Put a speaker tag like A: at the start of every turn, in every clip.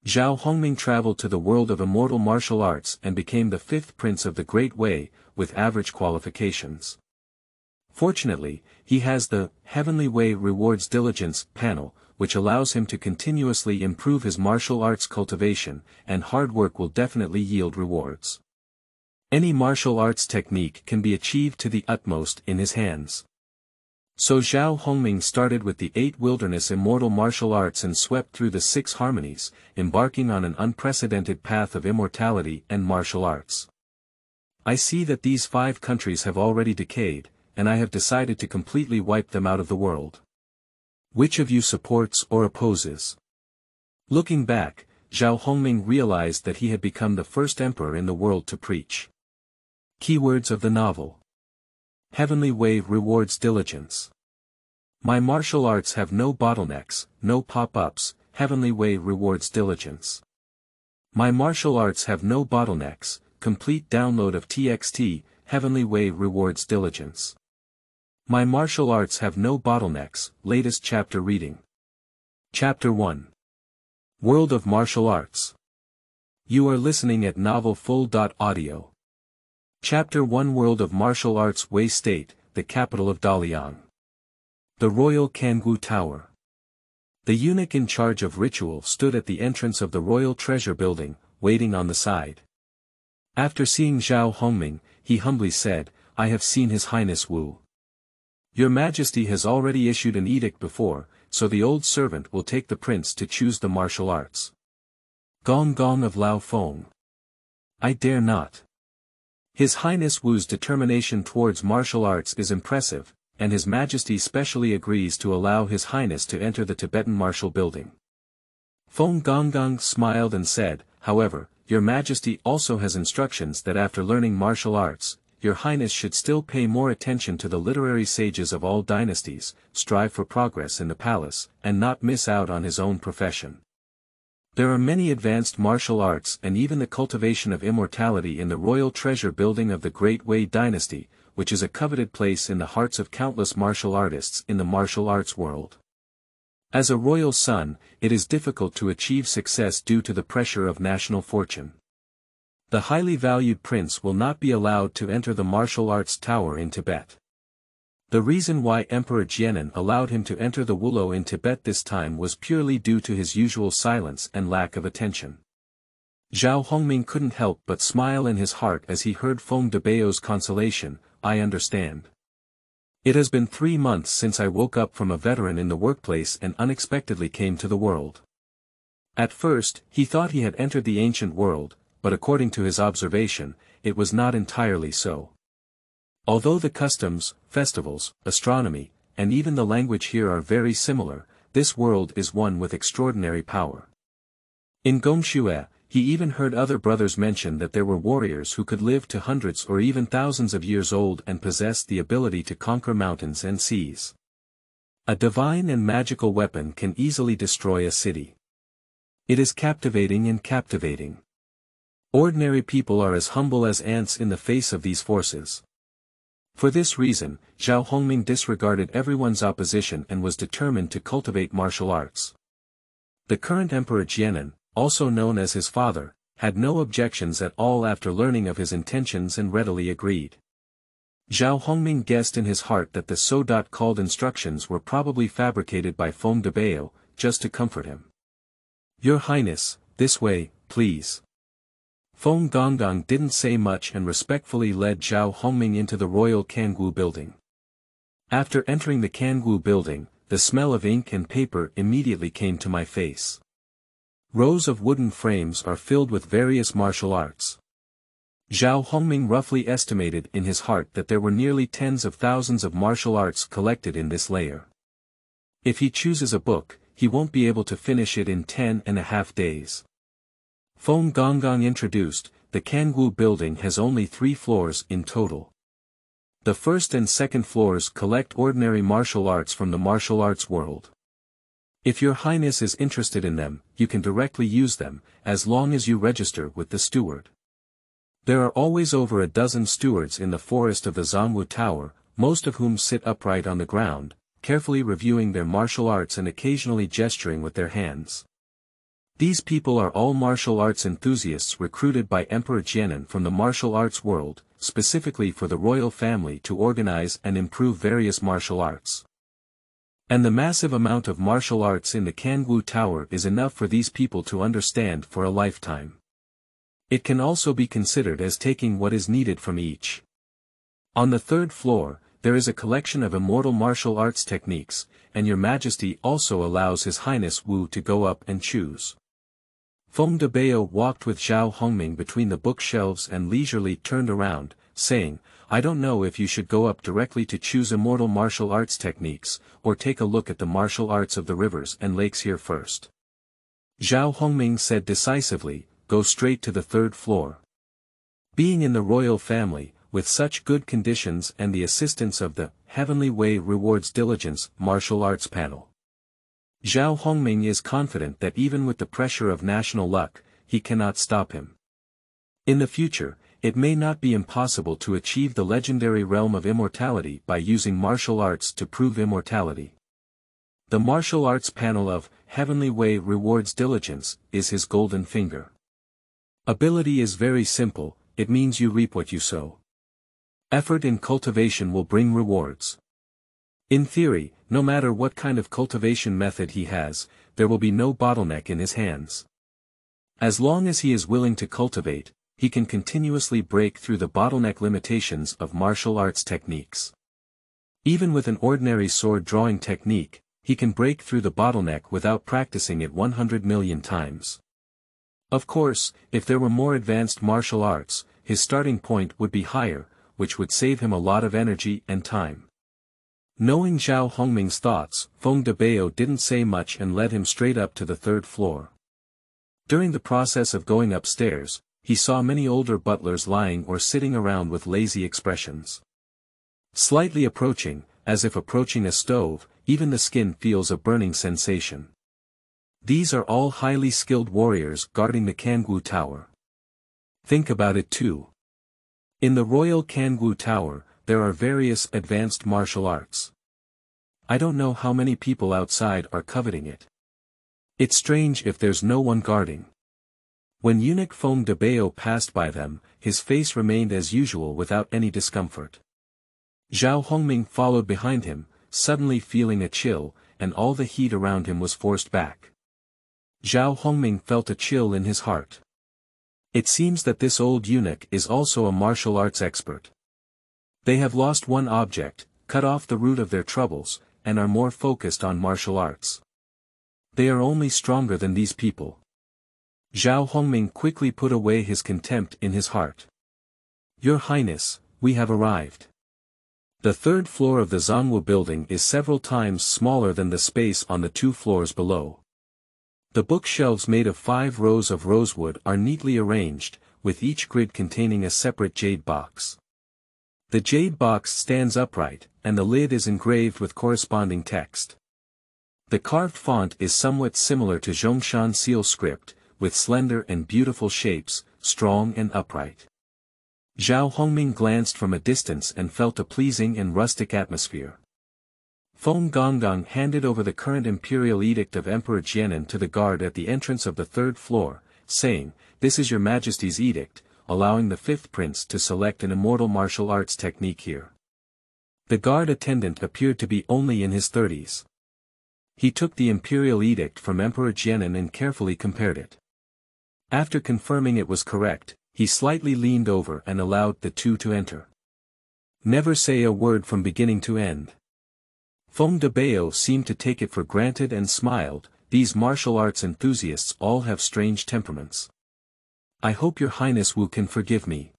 A: Zhao Hongming traveled to the world of immortal martial arts and became the 5th prince of the Great Wei, with average qualifications. Fortunately, he has the Heavenly Way Rewards Diligence panel, which allows him to continuously improve his martial arts cultivation, and hard work will definitely yield rewards. Any martial arts technique can be achieved to the utmost in his hands. So Zhao Hongming started with the 8 wilderness immortal martial arts and swept through the 6 harmonies, embarking on an unprecedented path of immortality and martial arts. I see that these 5 countries have already decayed, and I have decided to completely wipe them out of the world. Which of you supports or opposes? Looking back, Zhao Hongming realized that he had become the first emperor in the world to preach. Keywords of the novel. Heavenly Way Rewards Diligence. My martial arts have no bottlenecks, no pop-ups. Heavenly Way Rewards Diligence. My martial arts have no bottlenecks. Complete download of TXT, Heavenly Way Rewards Diligence. My martial arts have no bottlenecks. Latest chapter reading. Chapter 1. World of Martial Arts. You are listening at novelfull.audio. Chapter 1 World of Martial Arts Wei State, the capital of Daliang. The Royal Kangwu Tower. The eunuch in charge of ritual stood at the entrance of the royal treasure building, waiting on the side. After seeing Zhao Hongming, he humbly said, I have seen His Highness Wu. Your Majesty has already issued an edict before, so the old servant will take the prince to choose the martial arts. Gong Gong of Lao Feng. I dare not. His Highness Wu's determination towards martial arts is impressive, and His Majesty specially agrees to allow His Highness to enter the Tibetan martial building. Feng Gonggong smiled and said, however, Your Majesty also has instructions that after learning martial arts, Your Highness should still pay more attention to the literary sages of all dynasties, strive for progress in the palace, and not miss out on his own profession. There are many advanced martial arts and even the cultivation of immortality in the royal treasure building of the Great Wei dynasty, which is a coveted place in the hearts of countless martial artists in the martial arts world. As a royal son, it is difficult to achieve success due to the pressure of national fortune. The highly valued prince will not be allowed to enter the martial arts tower in Tibet. The reason why Emperor Jian'an allowed him to enter the Wulo in Tibet this time was purely due to his usual silence and lack of attention. Zhao Hongming couldn't help but smile in his heart as he heard Feng Debao's consolation, I understand. It has been 3 months since I woke up from a veteran in the workplace and unexpectedly came to the world. At first, he thought he had entered the ancient world, but according to his observation, it was not entirely so. Although the customs, festivals, astronomy, and even the language here are very similar, this world is one with extraordinary power. In Gongxue, he even heard other brothers mention that there were warriors who could live to hundreds or even thousands of years old and possessed the ability to conquer mountains and seas. A divine and magical weapon can easily destroy a city. It is captivating and captivating. Ordinary people are as humble as ants in the face of these forces. For this reason, Zhao Hongming disregarded everyone's opposition and was determined to cultivate martial arts. The current Emperor Jian'an, also known as his father, had no objections at all after learning of his intentions and readily agreed. Zhao Hongming guessed in his heart that the so-called instructions were probably fabricated by Feng Debao, just to comfort him. Your Highness, this way, please. Feng Gonggong didn't say much and respectfully led Zhao Hongming into the royal Kangwu building. After entering the Kangwu building, the smell of ink and paper immediately came to my face. Rows of wooden frames are filled with various martial arts. Zhao Hongming roughly estimated in his heart that there were nearly tens of thousands of martial arts collected in this layer. If he chooses a book, he won't be able to finish it in 10.5 days. Feng Gonggong introduced, the Kangwu building has only 3 floors in total. The first and second floors collect ordinary martial arts from the martial arts world. If your Highness is interested in them, you can directly use them, as long as you register with the steward. There are always over a dozen stewards in the forest of the Zangwu Tower, most of whom sit upright on the ground, carefully reviewing their martial arts and occasionally gesturing with their hands. These people are all martial arts enthusiasts recruited by Emperor Jian'an from the martial arts world, specifically for the royal family to organize and improve various martial arts. And the massive amount of martial arts in the Kangwu Tower is enough for these people to understand for a lifetime. It can also be considered as taking what is needed from each. On the third floor, there is a collection of immortal martial arts techniques, and Your Majesty also allows His Highness Wu to go up and choose. Feng Debao walked with Zhao Hongming between the bookshelves and leisurely turned around, saying, I don't know if you should go up directly to choose immortal martial arts techniques, or take a look at the martial arts of the rivers and lakes here first. Zhao Hongming said decisively, go straight to the third floor. Being in the royal family, with such good conditions and the assistance of the Heavenly Way Rewards Diligence martial arts panel, Zhao Hongming is confident that even with the pressure of national luck, he cannot stop him. In the future, it may not be impossible to achieve the legendary realm of immortality by using martial arts to prove immortality. The martial arts panel of Heavenly Way Rewards Diligence is his golden finger. Ability is very simple, it means you reap what you sow. Effort in cultivation will bring rewards. In theory, no matter what kind of cultivation method he has, there will be no bottleneck in his hands. As long as he is willing to cultivate, he can continuously break through the bottleneck limitations of martial arts techniques. Even with an ordinary sword drawing technique, he can break through the bottleneck without practicing it 100 million times. Of course, if there were more advanced martial arts, his starting point would be higher, which would save him a lot of energy and time. Knowing Zhao Hongming's thoughts, Feng Debao didn't say much and led him straight up to the third floor. During the process of going upstairs, he saw many older butlers lying or sitting around with lazy expressions. Slightly approaching, as if approaching a stove, even the skin feels a burning sensation. These are all highly skilled warriors guarding the Kangwu Tower. Think about it too. In the Royal Kangwu Tower, there are various advanced martial arts. I don't know how many people outside are coveting it. It's strange if there's no one guarding. When eunuch Feng Debao passed by them, his face remained as usual without any discomfort. Zhao Hongming followed behind him, suddenly feeling a chill, and all the heat around him was forced back. Zhao Hongming felt a chill in his heart. It seems that this old eunuch is also a martial arts expert. They have lost one object, cut off the root of their troubles, and are more focused on martial arts. They are only stronger than these people. Zhao Hongming quickly put away his contempt in his heart. Your Highness, we have arrived. The third floor of the Zhongwu building is several times smaller than the space on the 2 floors below. The bookshelves made of 5 rows of rosewood are neatly arranged, with each grid containing a separate jade box. The jade box stands upright, and the lid is engraved with corresponding text. The carved font is somewhat similar to Zhongshan seal script, with slender and beautiful shapes, strong and upright. Zhao Hongming glanced from a distance and felt a pleasing and rustic atmosphere. Feng Gonggong handed over the current imperial edict of Emperor Jian'an to the guard at the entrance of the third floor, saying, This is Your Majesty's edict, allowing the 5th prince to select an immortal martial arts technique here. The guard attendant appeared to be only in his 30s. He took the imperial edict from Emperor Jian'an and carefully compared it. After confirming it was correct, he slightly leaned over and allowed the 2 to enter. Never say a word from beginning to end. Feng Debao seemed to take it for granted and smiled. These martial arts enthusiasts all have strange temperaments. I hope Your Highness Wu can forgive me.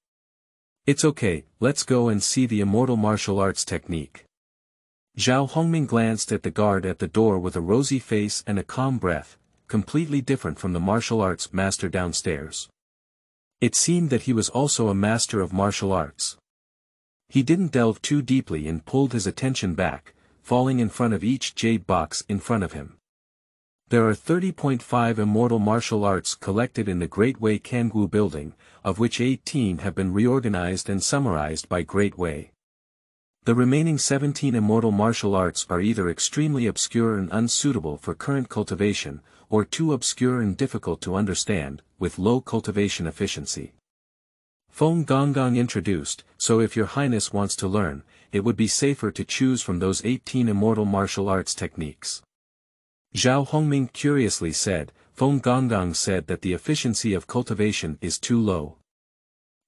A: It's okay, let's go and see the immortal martial arts technique. Zhao Hongming glanced at the guard at the door with a rosy face and a calm breath, completely different from the martial arts master downstairs. It seemed that he was also a master of martial arts. He didn't delve too deeply and pulled his attention back, falling in front of each jade box in front of him. There are 30.5 immortal martial arts collected in the Great Wei Kangwu building, of which 18 have been reorganized and summarized by Great Wei. The remaining 17 immortal martial arts are either extremely obscure and unsuitable for current cultivation, or too obscure and difficult to understand, with low cultivation efficiency. Feng Gonggong introduced, so if your highness wants to learn, it would be safer to choose from those 18 immortal martial arts techniques. Zhao Hongming curiously said, Feng Gonggong said that the efficiency of cultivation is too low.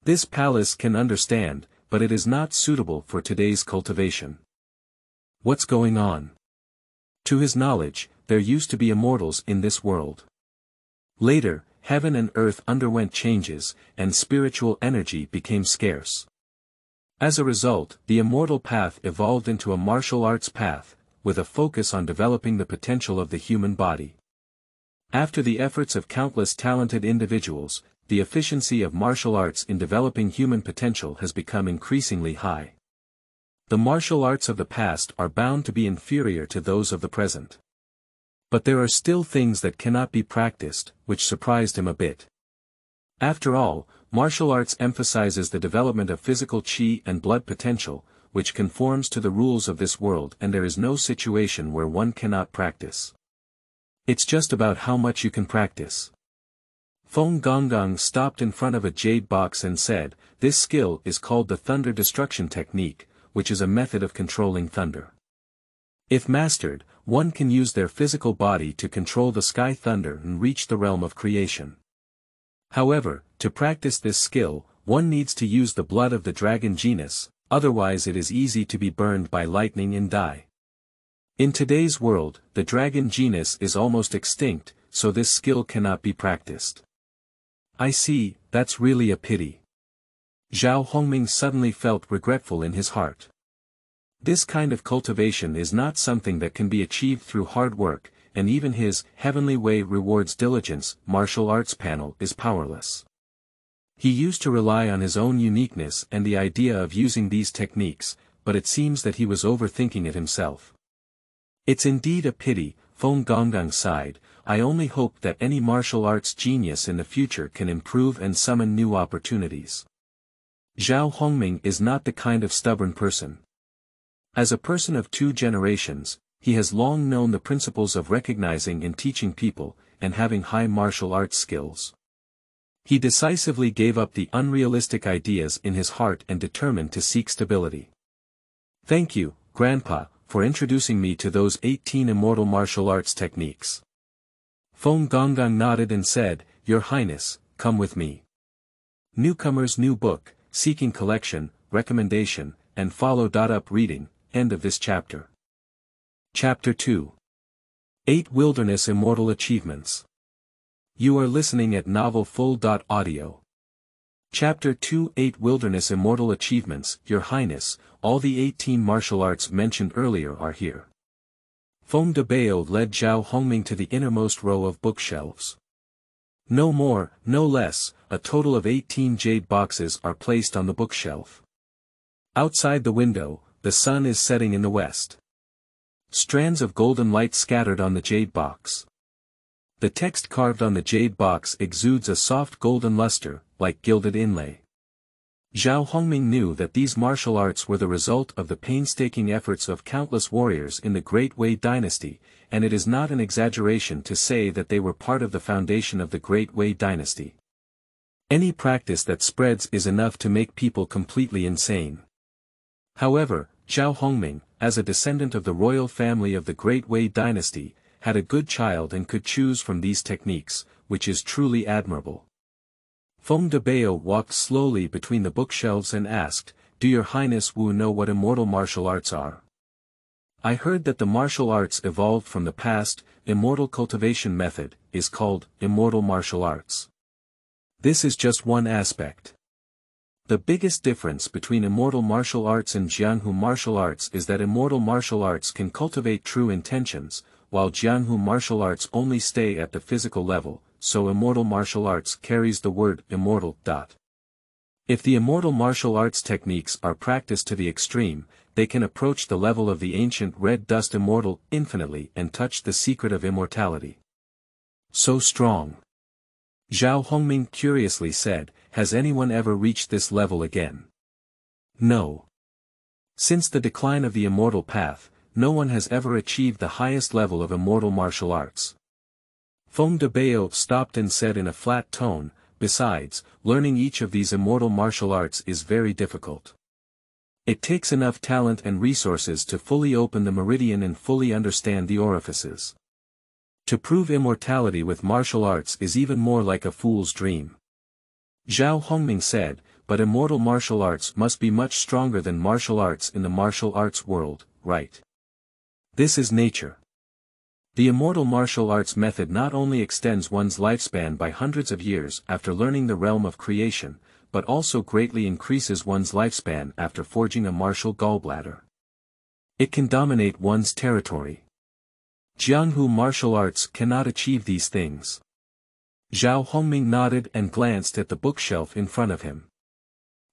A: This palace can understand, but it is not suitable for today's cultivation. What's going on? To his knowledge, there used to be immortals in this world. Later, heaven and earth underwent changes, and spiritual energy became scarce. As a result, the immortal path evolved into a martial arts path, with a focus on developing the potential of the human body. After the efforts of countless talented individuals, the efficiency of martial arts in developing human potential has become increasingly high. The martial arts of the past are bound to be inferior to those of the present. But there are still things that cannot be practiced, which surprised him a bit. After all, martial arts emphasizes the development of physical qi and blood potential, which conforms to the rules of this world, and there is no situation where one cannot practice. It's just about how much you can practice. Feng Gonggong stopped in front of a jade box and said, "This skill is called the thunder destruction technique, which is a method of controlling thunder. If mastered, one can use their physical body to control the sky thunder and reach the realm of creation. However, to practice this skill, one needs to use the blood of the dragon genus, otherwise it is easy to be burned by lightning and die. In today's world, the dragon genus is almost extinct, so this skill cannot be practiced." "I see, that's really a pity." Zhao Hongming suddenly felt regretful in his heart. This kind of cultivation is not something that can be achieved through hard work, and even his Heavenly Way Rewards Diligence martial arts panel is powerless. He used to rely on his own uniqueness and the idea of using these techniques, but it seems that he was overthinking it himself. "It's indeed a pity," Feng Gonggong sighed. "I only hope that any martial arts genius in the future can improve and summon new opportunities." Zhao Hongming is not the kind of stubborn person. As a person of 2 generations, he has long known the principles of recognizing and teaching people, and having high martial arts skills. He decisively gave up the unrealistic ideas in his heart and determined to seek stability. "Thank you, Grandpa, for introducing me to those 18 immortal martial arts techniques." Feng Gonggong nodded and said, "Your Highness, come with me." Newcomer's new book, Seeking Collection, Recommendation, and Follow. Up reading, end of this chapter. Chapter 2. 8 Wilderness Immortal Achievements. You are listening at Novel Full. Audio. Chapter 2 8 Wilderness Immortal Achievements. Your Highness, all the 18 martial arts mentioned earlier are here. Feng Dabao led Zhao Hongming to the innermost row of bookshelves. No more, no less, a total of 18 jade boxes are placed on the bookshelf. Outside the window, the sun is setting in the west. Strands of golden light scattered on the jade box. The text carved on the jade box exudes a soft golden luster, like gilded inlay. Zhao Hongming knew that these martial arts were the result of the painstaking efforts of countless warriors in the Great Wei dynasty, and it is not an exaggeration to say that they were part of the foundation of the Great Wei dynasty. Any practice that spreads is enough to make people completely insane. However, Zhao Hongming, as a descendant of the royal family of the Great Wei dynasty, had a good child and could choose from these techniques, which is truly admirable. Feng Dabao walked slowly between the bookshelves and asked, "Do your Highness Wu know what immortal martial arts are?" "I heard that the martial arts evolved from the past, immortal cultivation method, is called immortal martial arts. This is just one aspect. The biggest difference between immortal martial arts and Jian'an martial arts is that immortal martial arts can cultivate true intentions, while Jian'an martial arts only stay at the physical level, so immortal martial arts carries the word immortal. If the immortal martial arts techniques are practiced to the extreme, they can approach the level of the ancient red dust immortal infinitely and touch the secret of immortality. So strong. Zhao Hongming curiously said, "Has anyone ever reached this level again?" No. Since the decline of the immortal path, no one has ever achieved the highest level of immortal martial arts. Feng de Bao stopped and said in a flat tone, besides, learning each of these immortal martial arts is very difficult. It takes enough talent and resources to fully open the meridian and fully understand the orifices. To prove immortality with martial arts is even more like a fool's dream. Zhao Hongming said, but immortal martial arts must be much stronger than martial arts in the martial arts world, right? This is nature. The immortal martial arts method not only extends one's lifespan by hundreds of years after learning the realm of creation, but also greatly increases one's lifespan after forging a martial gallbladder. It can dominate one's territory. Jian'an martial arts cannot achieve these things. Zhao Hongming nodded and glanced at the bookshelf in front of him.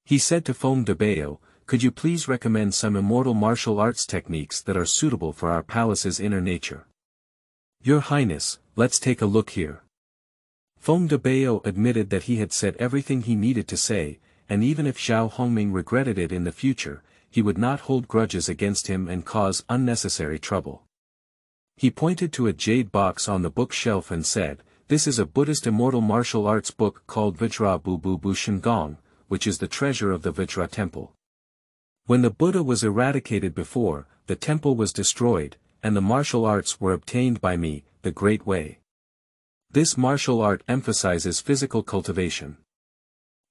A: He said to Feng de Bao, could you please recommend some immortal martial arts techniques that are suitable for our palace's inner nature? Your Highness, let's take a look here. Feng de Bao admitted that he had said everything he needed to say, and even if Zhao Hongming regretted it in the future, he would not hold grudges against him and cause unnecessary trouble. He pointed to a jade box on the bookshelf and said, this is a Buddhist immortal martial arts book called Vajra Bu Bu Bu Shengong, which is the treasure of the Vajra temple. When the Buddha was eradicated before, the temple was destroyed, and the martial arts were obtained by me, the Great Wei. This martial art emphasizes physical cultivation.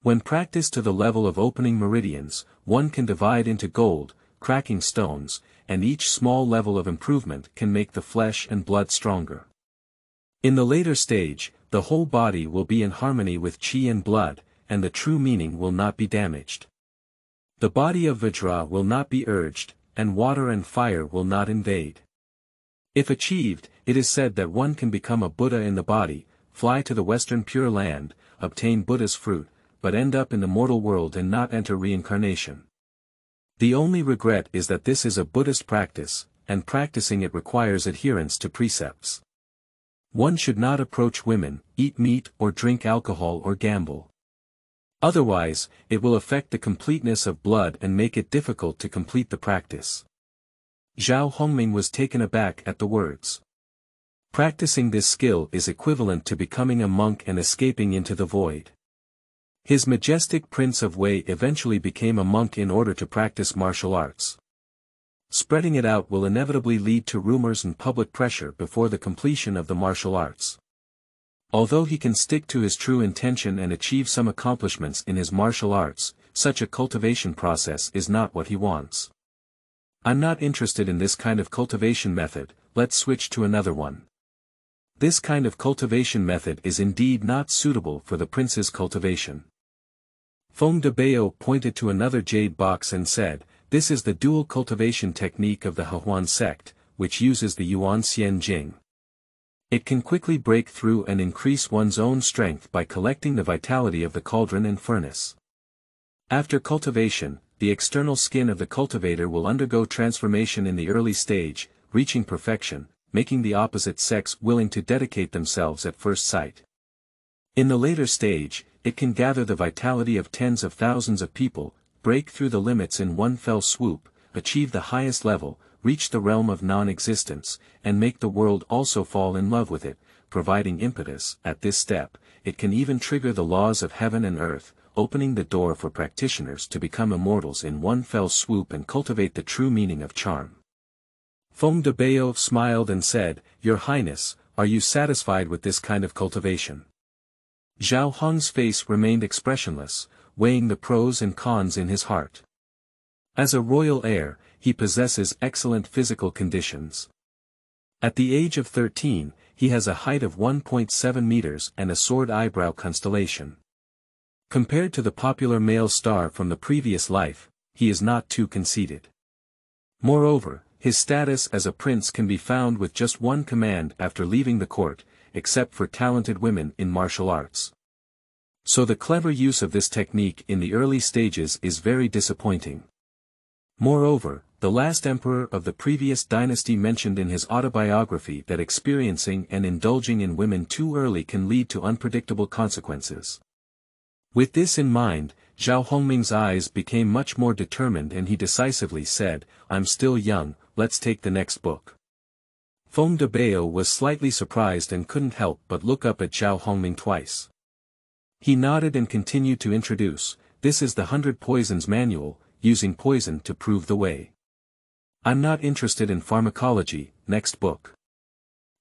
A: When practiced to the level of opening meridians, one can divide into gold, cracking stones, and each small level of improvement can make the flesh and blood stronger. In the later stage, the whole body will be in harmony with qi and blood, and the true meaning will not be damaged. The body of Vajra will not be urged, and water and fire will not invade. If achieved, it is said that one can become a Buddha in the body, fly to the Western Pure Land, obtain Buddha's fruit, but end up in the mortal world and not enter reincarnation. The only regret is that this is a Buddhist practice, and practicing it requires adherence to precepts. One should not approach women, eat meat or drink alcohol or gamble. Otherwise, it will affect the completeness of blood and make it difficult to complete the practice. Zhao Hongming was taken aback at the words. Practicing this skill is equivalent to becoming a monk and escaping into the void. His majestic Prince of Wei eventually became a monk in order to practice martial arts. Spreading it out will inevitably lead to rumors and public pressure before the completion of the martial arts. Although he can stick to his true intention and achieve some accomplishments in his martial arts, such a cultivation process is not what he wants. I'm not interested in this kind of cultivation method, let's switch to another one. This kind of cultivation method is indeed not suitable for the prince's cultivation. Feng de Bao pointed to another jade box and said, this is the dual cultivation technique of the Hehuan sect, which uses the Yuan Xian Jing. It can quickly break through and increase one's own strength by collecting the vitality of the cauldron and furnace. After cultivation, the external skin of the cultivator will undergo transformation in the early stage, reaching perfection, making the opposite sex willing to dedicate themselves at first sight. In the later stage, it can gather the vitality of tens of thousands of people, break through the limits in one fell swoop, achieve the highest level, reach the realm of non-existence, and make the world also fall in love with it, providing impetus. At this step, it can even trigger the laws of heaven and earth, opening the door for practitioners to become immortals in one fell swoop and cultivate the true meaning of charm. Feng de Bao smiled and said, Your Highness, are you satisfied with this kind of cultivation? Zhao Hong's face remained expressionless, weighing the pros and cons in his heart. As a royal heir, he possesses excellent physical conditions. At the age of 13, he has a height of 1.7 meters and a sword eyebrow constellation. Compared to the popular male star from the previous life, he is not too conceited. Moreover, his status as a prince can be found with just one command after leaving the court, except for talented women in martial arts. So the clever use of this technique in the early stages is very disappointing. Moreover, the last emperor of the previous dynasty mentioned in his autobiography that experiencing and indulging in women too early can lead to unpredictable consequences. With this in mind, Zhao Hongming's eyes became much more determined and he decisively said, I'm still young, let's take the next book. Feng de Bao was slightly surprised and couldn't help but look up at Zhao Hongming twice. He nodded and continued to introduce, "This is the 100 Poisons Manual, using poison to prove the way. I'm not interested in pharmacology, next book.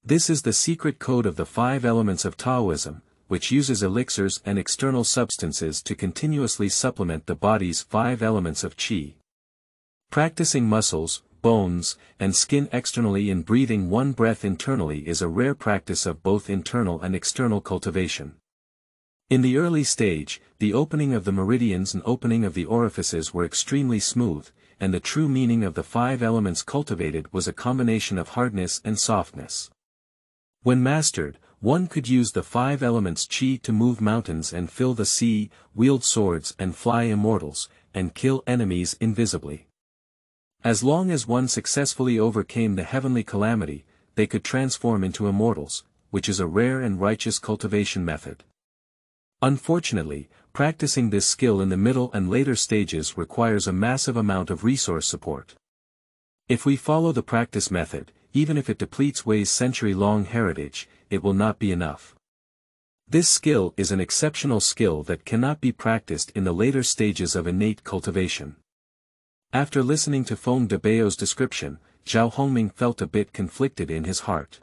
A: This is the secret code of the 5 elements of Taoism, which uses elixirs and external substances to continuously supplement the body's 5 elements of qi. Practicing muscles, bones, and skin externally and breathing one breath internally is a rare practice of both internal and external cultivation. In the early stage, the opening of the meridians and opening of the orifices were extremely smooth, and the true meaning of the 5 elements cultivated was a combination of hardness and softness. When mastered, one could use the 5 elements qi to move mountains and fill the sea, wield swords and fly immortals, and kill enemies invisibly. As long as one successfully overcame the heavenly calamity, they could transform into immortals, which is a rare and righteous cultivation method. Unfortunately, practicing this skill in the middle and later stages requires a massive amount of resource support. If we follow the practice method, even if it depletes Wei's century-long heritage, it will not be enough. This skill is an exceptional skill that cannot be practiced in the later stages of innate cultivation. After listening to Feng de Bao's description, Zhao Hongming felt a bit conflicted in his heart.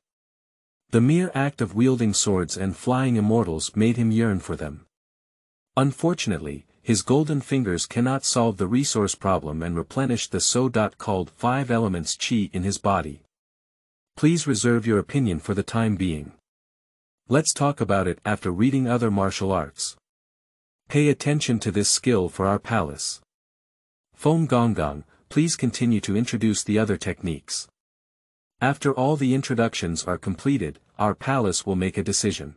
A: The mere act of wielding swords and flying immortals made him yearn for them. Unfortunately, his golden fingers cannot solve the resource problem and replenish the so-called 5 elements qi in his body. Please reserve your opinion for the time being. Let's talk about it after reading other martial arts. Pay attention to this skill for our palace. Feng Gonggong, please continue to introduce the other techniques. After all the introductions are completed, our palace will make a decision.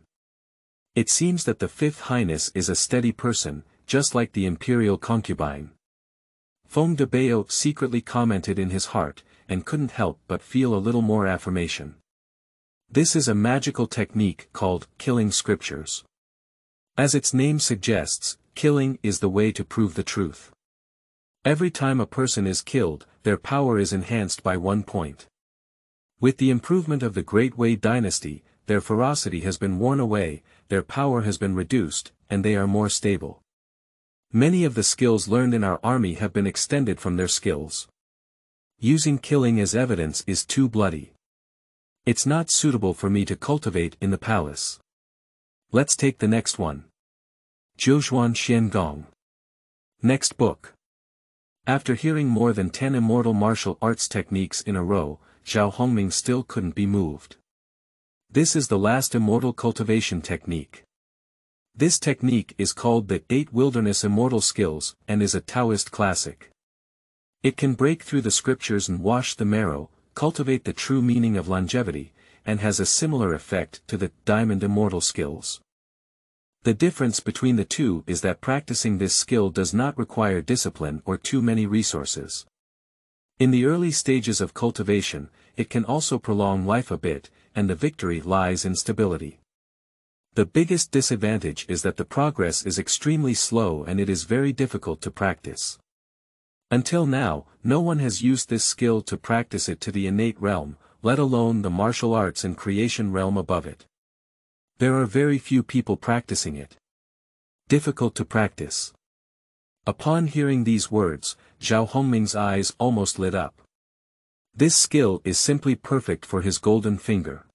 A: It seems that the 5th Highness is a steady person, just like the imperial concubine. Feng de Bao secretly commented in his heart, and couldn't help but feel a little more affirmation. This is a magical technique called killing scriptures. As its name suggests, killing is the way to prove the truth. Every time a person is killed, their power is enhanced by 1 point. With the improvement of the Great Wei dynasty, their ferocity has been worn away, their power has been reduced, and they are more stable. Many of the skills learned in our army have been extended from their skills. Using killing as evidence is too bloody. It's not suitable for me to cultivate in the palace. Let's take the next one. Jiuxuan Xiangong. Next book. After hearing more than 10 immortal martial arts techniques in a row, Zhao Hongming still couldn't be moved. This is the last immortal cultivation technique. This technique is called the 8 Wilderness Immortal Skills, and is a Taoist classic. It can break through the scriptures and wash the marrow, cultivate the true meaning of longevity, and has a similar effect to the Diamond Immortal Skills. The difference between the two is that practicing this skill does not require discipline or too many resources. In the early stages of cultivation, it can also prolong life a bit, and the victory lies in stability. The biggest disadvantage is that the progress is extremely slow and it is very difficult to practice. Until now, no one has used this skill to practice it to the innate realm, let alone the martial arts and creation realm above it. There are very few people practicing it. Difficult to practice. Upon hearing these words, Zhao Hongming's eyes almost lit up. This skill is simply perfect for his golden finger.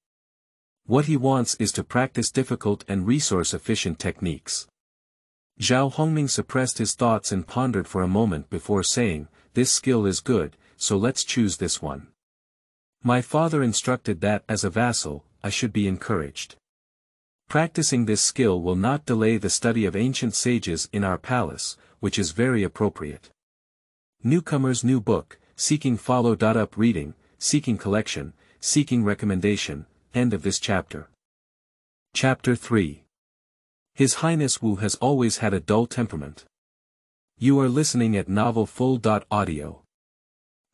A: What he wants is to practice difficult and resource-efficient techniques. Zhao Hongming suppressed his thoughts and pondered for a moment before saying, "This skill is good, so let's choose this one. My father instructed that as a vassal, I should be encouraged. Practicing this skill will not delay the study of ancient sages in our palace, which is very appropriate." Newcomer's new book, seeking follow-up reading, seeking collection, seeking recommendation, end of this chapter. Chapter 3. His Highness Wu has always had a dull temperament. You are listening at Novel Full.audio.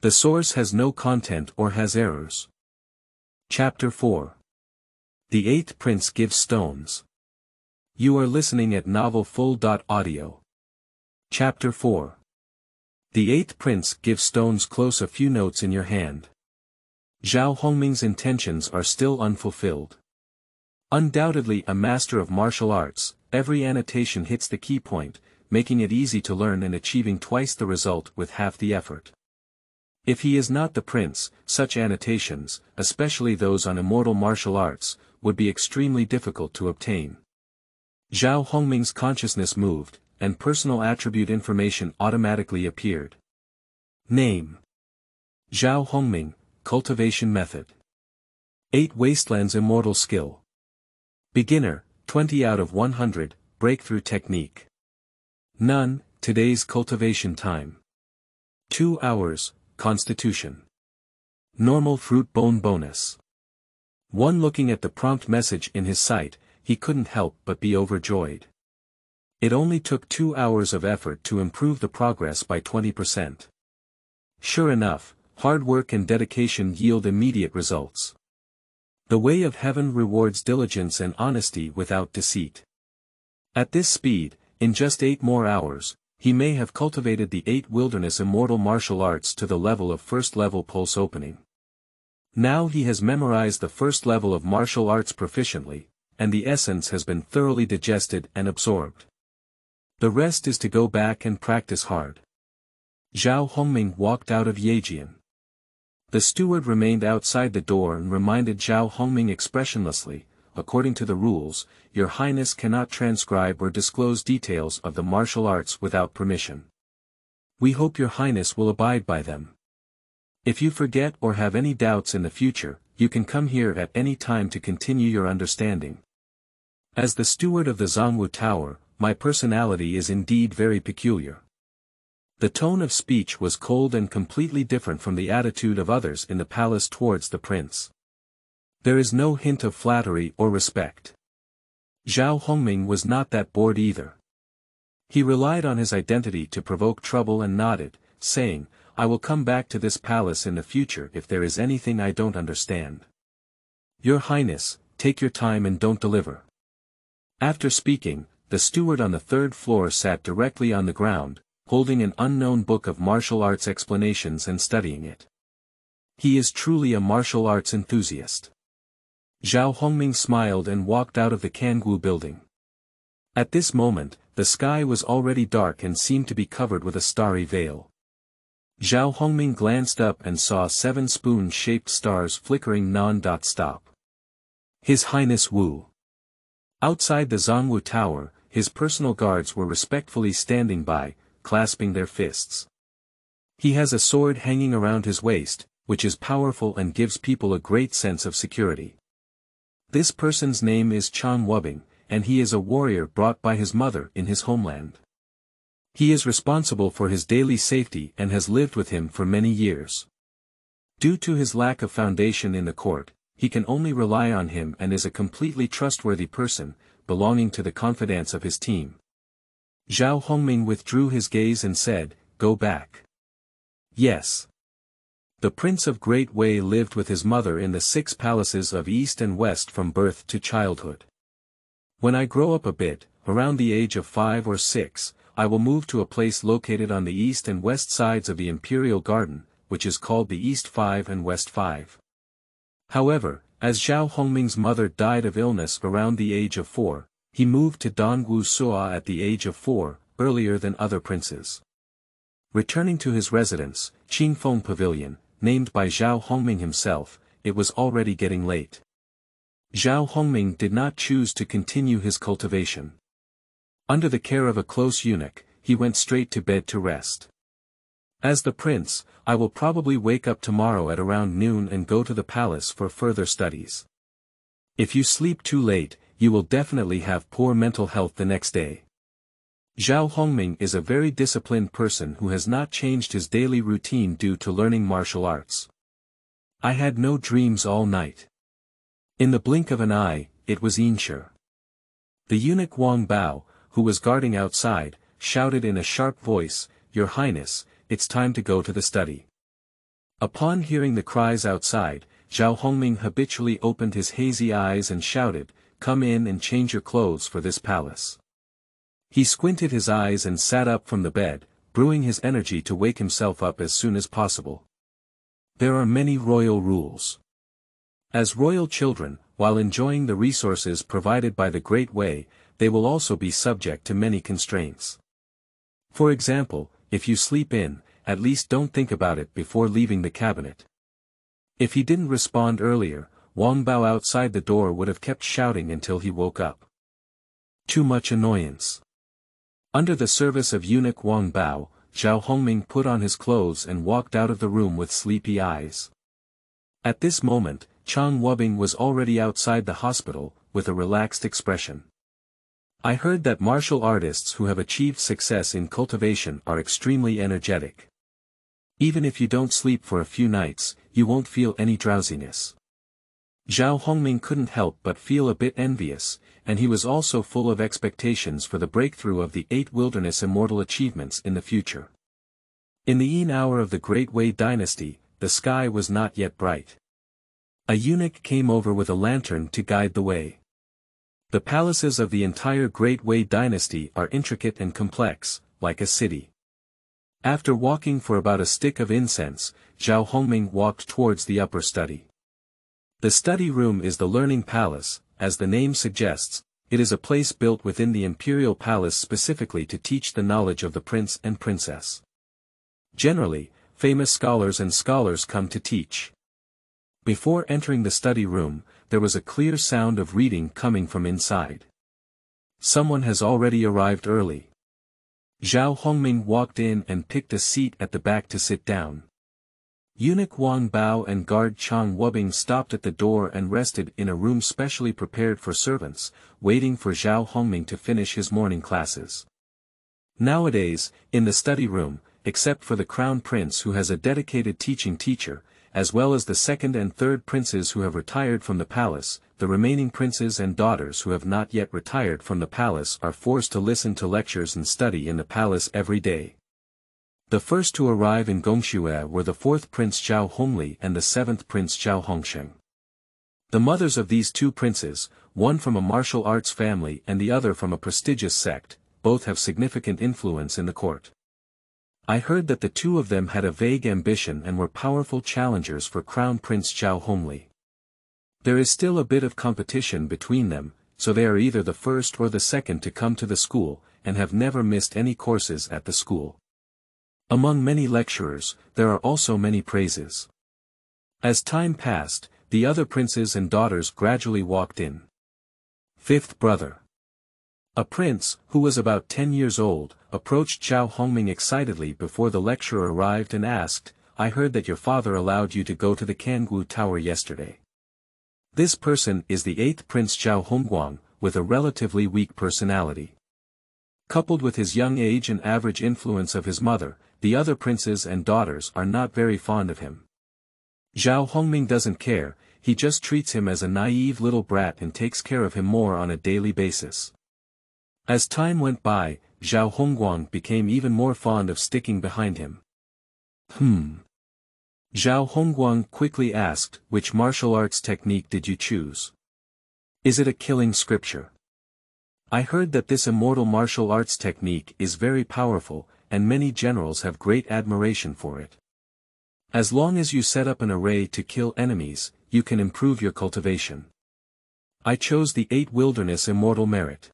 A: The source has no content or has errors. Chapter 4. The 8th Prince gives stones. You are listening at Novel Full.audio. Chapter 4. The 8th Prince gives stones. Close a few notes in your hand. Zhao Hongming's intentions are still unfulfilled. Undoubtedly a master of martial arts, every annotation hits the key point, making it easy to learn and achieving twice the result with half the effort. If he is not the prince, such annotations, especially those on immortal martial arts, would be extremely difficult to obtain. Zhao Hongming's consciousness moved, and personal attribute information automatically appeared. Name: Zhao Hongming, cultivation method. 8 Wastelands immortal skill. Beginner, 20 out of 100, breakthrough technique. None, today's cultivation time. 2 hours, constitution. Normal fruit bone bonus. One looking at the prompt message in his sight, he couldn't help but be overjoyed. It only took 2 hours of effort to improve the progress by 20%. Sure enough, hard work and dedication yield immediate results. The way of heaven rewards diligence and honesty without deceit. At this speed, in just 8 more hours, he may have cultivated the 8 wilderness immortal martial arts to the level of first level pulse opening. Now he has memorized the first level of martial arts proficiently, and the essence has been thoroughly digested and absorbed. The rest is to go back and practice hard. Zhao Hongming walked out of Jian'an. The steward remained outside the door and reminded Zhao Hongming expressionlessly, according to the rules, Your Highness cannot transcribe or disclose details of the martial arts without permission. We hope Your Highness will abide by them. If you forget or have any doubts in the future, you can come here at any time to continue your understanding. As the steward of the Zhongwu Tower, my personality is indeed very peculiar. The tone of speech was cold and completely different from the attitude of others in the palace towards the prince. There is no hint of flattery or respect. Zhao Hongming was not that bored either. He relied on his identity to provoke trouble and nodded, saying, I will come back to this palace in the future if there is anything I don't understand. Your Highness, take your time and don't deliver. After speaking, the steward on the 3rd floor sat directly on the ground, holding an unknown book of martial arts explanations and studying it. He is truly a martial arts enthusiast. Zhao Hongming smiled and walked out of the Kangwu building. At this moment, the sky was already dark and seemed to be covered with a starry veil. Zhao Hongming glanced up and saw 7 spoon-shaped stars flickering non-stop. His Highness Wu. Outside the Zhongwu Tower, his personal guards were respectfully standing by, clasping their fists. He has a sword hanging around his waist, which is powerful and gives people a great sense of security. This person's name is Chen Wubing, and he is a warrior brought by his mother in his homeland. He is responsible for his daily safety and has lived with him for many years. Due to his lack of foundation in the court, he can only rely on him and is a completely trustworthy person, belonging to the confidants of his team. Zhao Hongming withdrew his gaze and said, Go back. Yes. The Prince of Great Wei lived with his mother in the 6 palaces of East and West from birth to childhood. When I grow up a bit, around the age of 5 or 6, I will move to a place located on the east and west sides of the Imperial Garden, which is called the East 5 and West 5. However, as Zhao Hongming's mother died of illness around the age of 4, he moved to Dongwu Suo at the age of 4, earlier than other princes. Returning to his residence, Qingfeng Pavilion, named by Zhao Hongming himself, it was already getting late. Zhao Hongming did not choose to continue his cultivation. Under the care of a close eunuch, he went straight to bed to rest. As the prince, I will probably wake up tomorrow at around noon and go to the palace for further studies. If you sleep too late, you will definitely have poor mental health the next day. Zhao Hongming is a very disciplined person who has not changed his daily routine due to learning martial arts. I had no dreams all night. In the blink of an eye, it was Yinshe. The eunuch Wang Bao, who was guarding outside, shouted in a sharp voice, Your Highness, it's time to go to the study. Upon hearing the cries outside, Zhao Hongming habitually opened his hazy eyes and shouted, Come in and change your clothes for this palace. He squinted his eyes and sat up from the bed, brewing his energy to wake himself up as soon as possible. There are many royal rules. As royal children, while enjoying the resources provided by the Great Wei, they will also be subject to many constraints. For example, if you sleep in, at least don't think about it before leaving the cabinet. If he didn't respond earlier, Wang Bao outside the door would have kept shouting until he woke up. Too much annoyance. Under the service of eunuch Wang Bao, Zhao Hongming put on his clothes and walked out of the room with sleepy eyes. At this moment, Chang Wubing was already outside the hospital, with a relaxed expression. I heard that martial artists who have achieved success in cultivation are extremely energetic. Even if you don't sleep for a few nights, you won't feel any drowsiness. Zhao Hongming couldn't help but feel a bit envious, and he was also full of expectations for the breakthrough of the 8 wilderness immortal achievements in the future. In the Yin hour of the Great Wei dynasty, the sky was not yet bright. A eunuch came over with a lantern to guide the way. The palaces of the entire Great Wei dynasty are intricate and complex, like a city. After walking for about a stick of incense, Zhao Hongming walked towards the upper study. The study room is the learning palace, as the name suggests. It is a place built within the imperial palace specifically to teach the knowledge of the prince and princess. Generally, famous scholars and scholars come to teach. Before entering the study room, there was a clear sound of reading coming from inside. Someone has already arrived early. Zhao Hongming walked in and picked a seat at the back to sit down. Eunuch Wang Bao and guard Chang Wubing stopped at the door and rested in a room specially prepared for servants, waiting for Zhao Hongming to finish his morning classes. Nowadays, in the study room, except for the crown prince who has a dedicated teaching teacher, as well as the second and third princes who have retired from the palace, the remaining princes and daughters who have not yet retired from the palace are forced to listen to lectures and study in the palace every day. The first to arrive in Gongxue were the 4th Prince Zhao Hongli and the 7th Prince Zhao Hongsheng. The mothers of these 2 princes, one from a martial arts family and the other from a prestigious sect, both have significant influence in the court. I heard that the 2 of them had a vague ambition and were powerful challengers for Crown Prince Zhao Hongli. There is still a bit of competition between them, so they are either the first or the second to come to the school, and have never missed any courses at the school. Among many lecturers, there are also many praises. As time passed, the other princes and daughters gradually walked in. 5th brother. A prince, who was about 10 years old, approached Zhao Hongming excitedly before the lecturer arrived and asked, "I heard that your father allowed you to go to the Kangwu Tower yesterday." This person is the 8th Prince Zhao Hongguang, with a relatively weak personality. Coupled with his young age and average influence of his mother, the other princes and daughters are not very fond of him. Zhao Hongming doesn't care, he just treats him as a naive little brat and takes care of him more on a daily basis. As time went by, Zhao Hongguang became even more fond of sticking behind him. Zhao Hongguang quickly asked, "Which martial arts technique did you choose? Is it a killing scripture? I heard that this immortal martial arts technique is very powerful, and many generals have great admiration for it. As long as you set up an array to kill enemies, you can improve your cultivation. I chose the 8 wilderness immortal merit."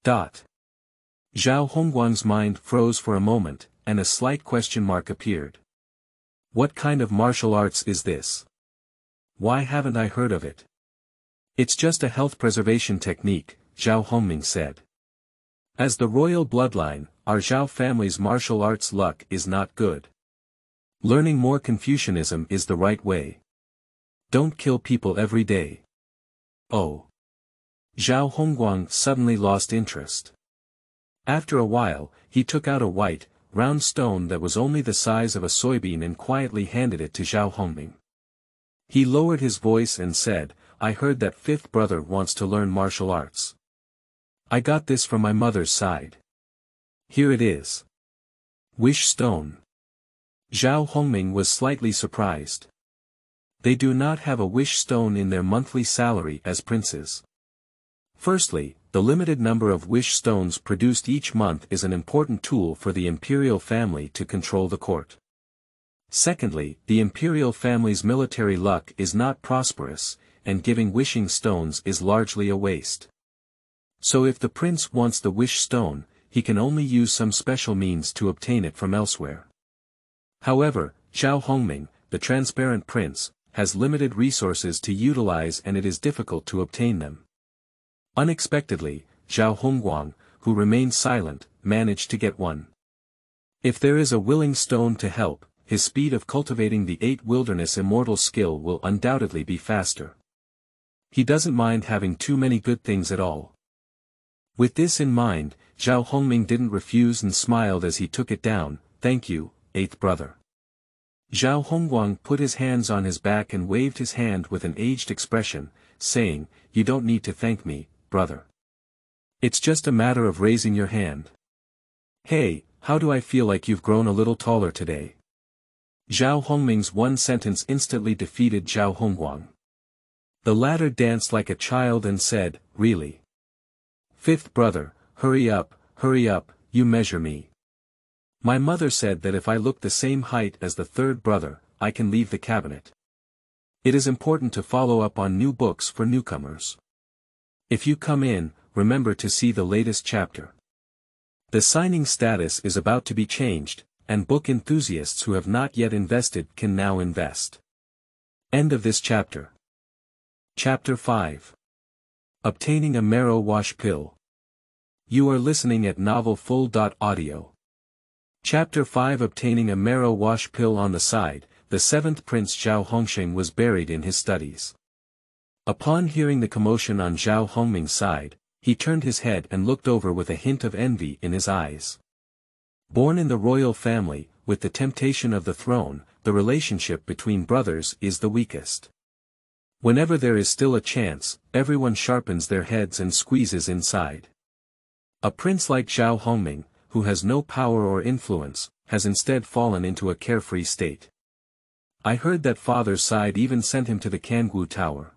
A: Zhao Hongguang's mind froze for a moment, and a slight question mark appeared. What kind of martial arts is this? Why haven't I heard of it? It's just a health preservation technique, Zhao Hongming said. As the royal bloodline, our Zhao family's martial arts luck is not good. Learning more Confucianism is the right way. Don't kill people every day. Oh. Zhao Hongguang suddenly lost interest. After a while, he took out a white, round stone that was only the size of a soybean and quietly handed it to Zhao Hongming. He lowered his voice and said, "I heard that 5th brother wants to learn martial arts. I got this from my mother's side. Here it is." Wish stone. Zhao Hongming was slightly surprised. They do not have a wish stone in their monthly salary as princes. Firstly, the limited number of wish stones produced each month is an important tool for the imperial family to control the court. Secondly, the imperial family's military luck is not prosperous, and giving wishing stones is largely a waste. So if the prince wants the wish stone, he can only use some special means to obtain it from elsewhere. However, Zhao Hongming, the transparent prince, has limited resources to utilize and it is difficult to obtain them. Unexpectedly, Zhao Hongguang, who remained silent, managed to get one. If there is a willing stone to help, his speed of cultivating the 8 wilderness immortal skill will undoubtedly be faster. He doesn't mind having too many good things at all. With this in mind, Zhao Hongming didn't refuse and smiled as he took it down. Thank you, 8th brother. Zhao Hongguang put his hands on his back and waved his hand with an aged expression, saying, you don't need to thank me, brother. It's just a matter of raising your hand. Hey, how do I feel like you've grown a little taller today? Zhao Hongming's one sentence instantly defeated Zhao Hongguang. The latter danced like a child and said, really? 5th brother, hurry up, you measure me. My mother said that if I look the same height as the 3rd brother, I can leave the cabinet. It is important to follow up on new books for newcomers. If you come in, remember to see the latest chapter. The signing status is about to be changed, and book enthusiasts who have not yet invested can now invest. End of this chapter. Chapter 5. Obtaining a Marrow Wash Pill. You are listening at novelfull.audio. Chapter 5. Obtaining a Marrow Wash Pill. On the side, the 7th Prince Zhao Hongxing was buried in his studies. Upon hearing the commotion on Zhao Hongming's side, he turned his head and looked over with a hint of envy in his eyes. Born in the royal family, with the temptation of the throne, the relationship between brothers is the weakest. Whenever there is still a chance, everyone sharpens their heads and squeezes inside. A prince like Zhao Hongming, who has no power or influence, has instead fallen into a carefree state. I heard that father's side even sent him to the Kangwu Tower.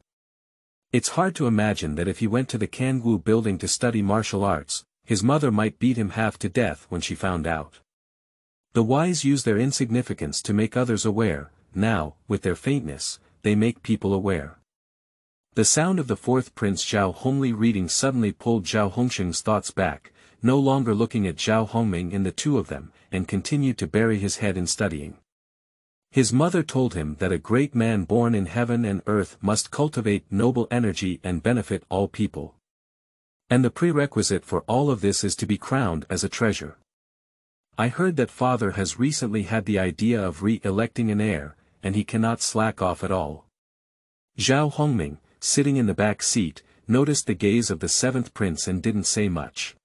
A: It's hard to imagine that if he went to the Kangwu building to study martial arts, his mother might beat him half to death when she found out. The wise use their insignificance to make others aware. Now, with their faintness, they make people aware. The sound of the 4th Prince Zhao Hongli reading suddenly pulled Zhao Hongxing's thoughts back, no longer looking at Zhao Hongming in the two of them, and continued to bury his head in studying. His mother told him that a great man born in heaven and earth must cultivate noble energy and benefit all people. And the prerequisite for all of this is to be crowned as a treasure. I heard that father has recently had the idea of re-electing an heir, and he cannot slack off at all. Zhao Hongming, sitting in the back seat, noticed the gaze of the 7th prince and didn't say much.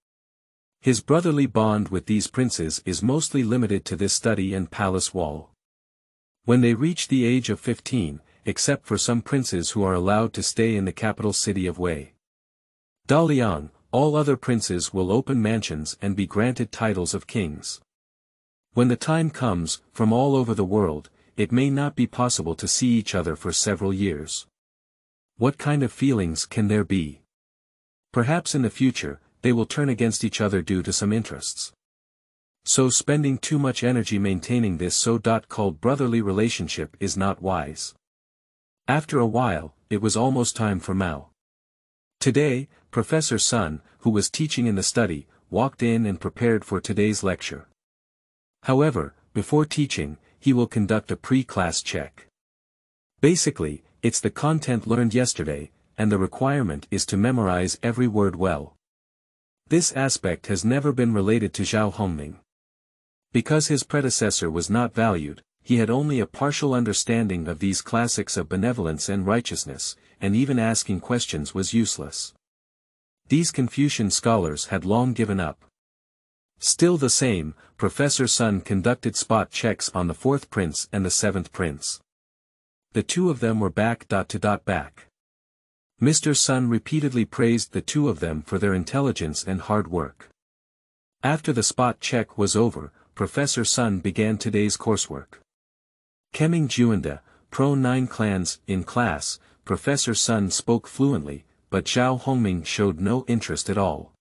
A: His brotherly bond with these princes is mostly limited to this study and palace wall. When they reach the age of 15, except for some princes who are allowed to stay in the capital city of Wei Daliang, all other princes will open mansions and be granted titles of kings. When the time comes, from all over the world, it may not be possible to see each other for several years. What kind of feelings can there be? Perhaps in the future, they will turn against each other due to some interests. So spending too much energy maintaining this so-called brotherly relationship is not wise. After a while, it was almost time for Mao. Today, Professor Sun, who was teaching in the study, walked in and prepared for today's lecture. However, before teaching, he will conduct a pre-class check. Basically, it's the content learned yesterday, and the requirement is to memorize every word well. This aspect has never been related to Zhao Hongming. Because his predecessor was not valued, he had only a partial understanding of these classics of benevolence and righteousness, and even asking questions was useless. These Confucian scholars had long given up. Still the same, Professor Sun conducted spot checks on the 4th prince and the 7th prince. The two of them were back. Mr. Sun repeatedly praised the two of them for their intelligence and hard work. After the spot check was over, Professor Sun began today's coursework. Kemming Juanda, Pro 9 clans. In class, Professor Sun spoke fluently, but Zhao Hongming showed no interest at all.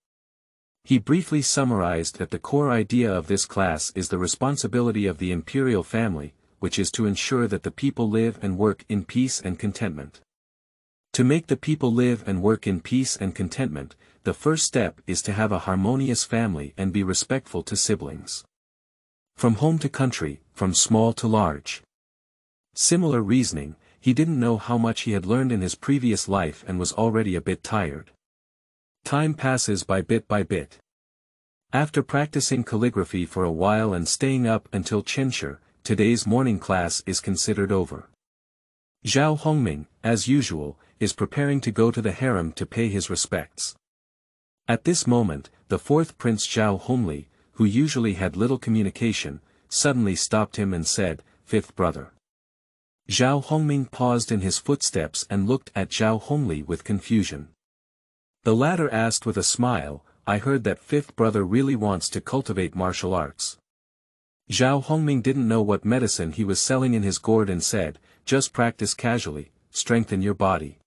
A: He briefly summarized that the core idea of this class is the responsibility of the imperial family, which is to ensure that the people live and work in peace and contentment. To make the people live and work in peace and contentment, the first step is to have a harmonious family and be respectful to siblings. From home to country, from small to large. Similar reasoning, he didn't know how much he had learned in his previous life and was already a bit tired. Time passes by bit by bit. After practicing calligraphy for a while and staying up until Chen, today's morning class is considered over. Zhao Hongming, as usual, is preparing to go to the harem to pay his respects. At this moment, the fourth prince Zhao Hongming, who usually had little communication, suddenly stopped him and said, "Fifth brother." Zhao Hongming paused in his footsteps and looked at Zhao Hongming with confusion. The latter asked with a smile, "I heard that fifth brother really wants to cultivate martial arts." Zhao Hongming didn't know what medicine he was selling in his gourd and said, "Just practice casually, strengthen your body."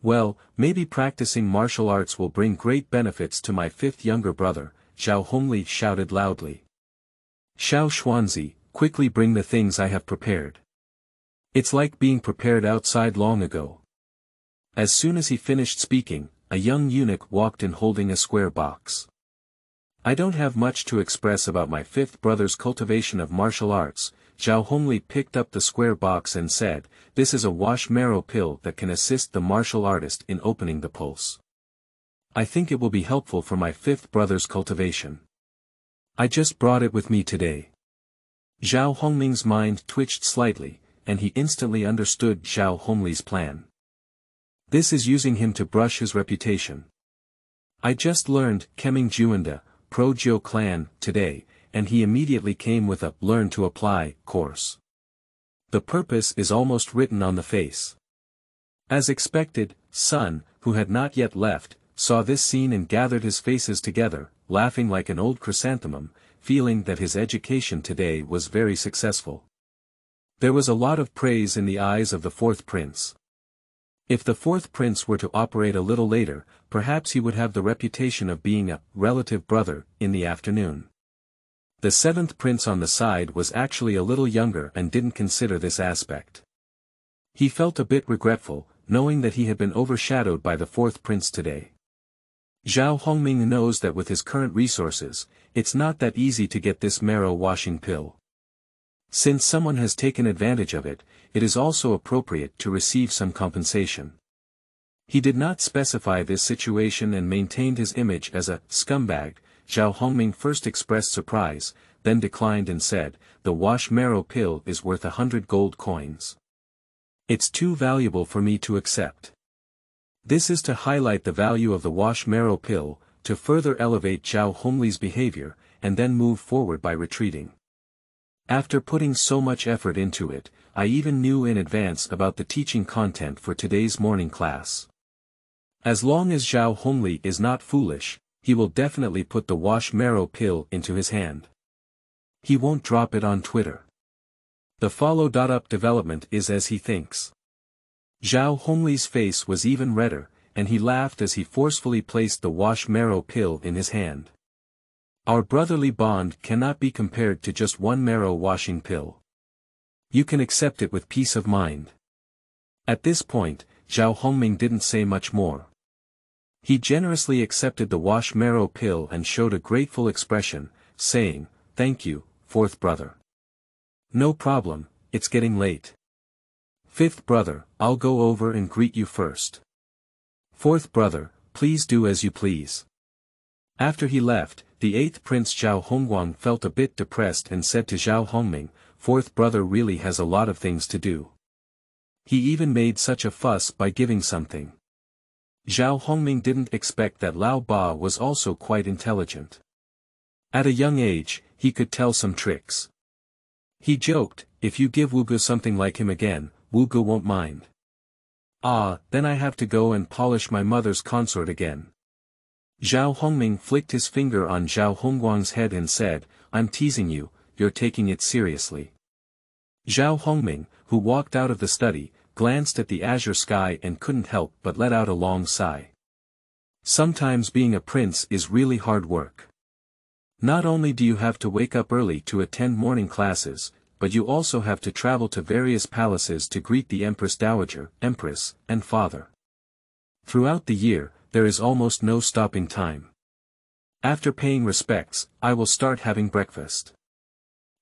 A: "Well, maybe practicing martial arts will bring great benefits to my fifth younger brother," Zhao Hongming shouted loudly. "Xiao Xuanzi, quickly bring the things I have prepared. It's like being prepared outside long ago." As soon as he finished speaking, a young eunuch walked in holding a square box. "I don't have much to express about my fifth brother's cultivation of martial arts." Zhao Hongming picked up the square box and said, "This is a wash marrow pill that can assist the martial artist in opening the pulse. I think it will be helpful for my fifth brother's cultivation. I just brought it with me today." Zhao Hongming's mind twitched slightly, and he instantly understood Zhao Hongming's plan. This is using him to brush his reputation. "I just learned Kemming Juanda, Pro Jiu Clan, today," and he immediately came with a "Learn to Apply" course. The purpose is almost written on the face. As expected, Sun, who had not yet left, saw this scene and gathered his faces together, laughing like an old chrysanthemum, feeling that his education today was very successful. There was a lot of praise in the eyes of the fourth prince. If the fourth prince were to operate a little later, perhaps he would have the reputation of being a relative brother in the afternoon. The seventh prince on the side was actually a little younger and didn't consider this aspect. He felt a bit regretful, knowing that he had been overshadowed by the fourth prince today. Zhao Hongming knows that with his current resources, it's not that easy to get this marrow washing pill. Since someone has taken advantage of it, it is also appropriate to receive some compensation. He did not specify this situation and maintained his image as a scumbag. Zhao Hongming first expressed surprise, then declined and said, "The wash marrow pill is worth 100 gold coins. It's too valuable for me to accept." This is to highlight the value of the wash marrow pill, to further elevate Zhao Hongming's behavior, and then move forward by retreating. "After putting so much effort into it, I even knew in advance about the teaching content for today's morning class. As long as Zhao Hongming is not foolish, he will definitely put the wash marrow pill into his hand. He won't drop it on Twitter. The follow-up development is as he thinks." Zhao Hongming's face was even redder, and he laughed as he forcefully placed the wash marrow pill in his hand. "Our brotherly bond cannot be compared to just one marrow washing pill. You can accept it with peace of mind." At this point, Zhao Hongming didn't say much more. He generously accepted the wash marrow pill and showed a grateful expression, saying, "Thank you, fourth brother." "No problem, it's getting late. Fifth brother, I'll go over and greet you first." "Fourth brother, please do as you please." After he left, the eighth prince Zhao Hongguang felt a bit depressed and said to Zhao Hongming, "Fourth brother really has a lot of things to do. He even made such a fuss by giving something." Zhao Hongming didn't expect that Lao Ba was also quite intelligent. At a young age, he could tell some tricks. He joked, "If you give Wugu something like him again, Wugu won't mind. Ah, then I have to go and polish my mother's consort again." Zhao Hongming flicked his finger on Zhao Hongguang's head and said, "I'm teasing you, you're taking it seriously." Zhao Hongming, who walked out of the study, glanced at the azure sky and couldn't help but let out a long sigh. Sometimes being a prince is really hard work. Not only do you have to wake up early to attend morning classes, but you also have to travel to various palaces to greet the Empress Dowager, Empress, and Father. Throughout the year, there is almost no stopping time. After paying respects, I will start having breakfast.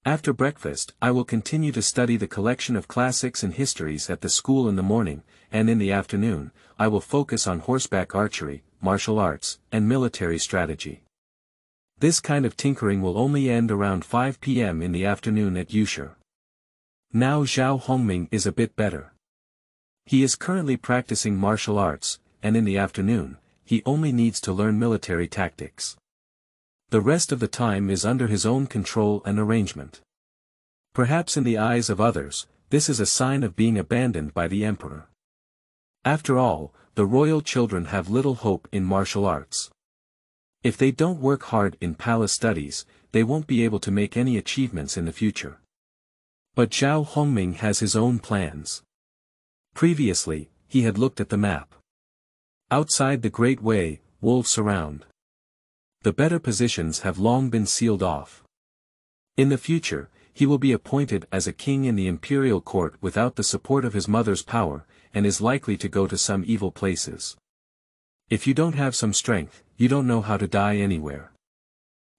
A: After breakfast, I will continue to study the collection of classics and histories at the school in the morning, and in the afternoon, I will focus on horseback archery, martial arts, and military strategy. This kind of tinkering will only end around 5 p.m. in the afternoon at Xuerong. Now Zhao Hongming is a bit better. He is currently practicing martial arts, and in the afternoon, he only needs to learn military tactics. The rest of the time is under his own control and arrangement. Perhaps in the eyes of others, this is a sign of being abandoned by the emperor. After all, the royal children have little hope in martial arts. If they don't work hard in palace studies, they won't be able to make any achievements in the future. But Zhao Hongming has his own plans. Previously, he had looked at the map. Outside the Great Wei, wolves surround. The better positions have long been sealed off. In the future, he will be appointed as a king in the imperial court without the support of his mother's power, and is likely to go to some evil places. If you don't have some strength, you don't know how to die anywhere.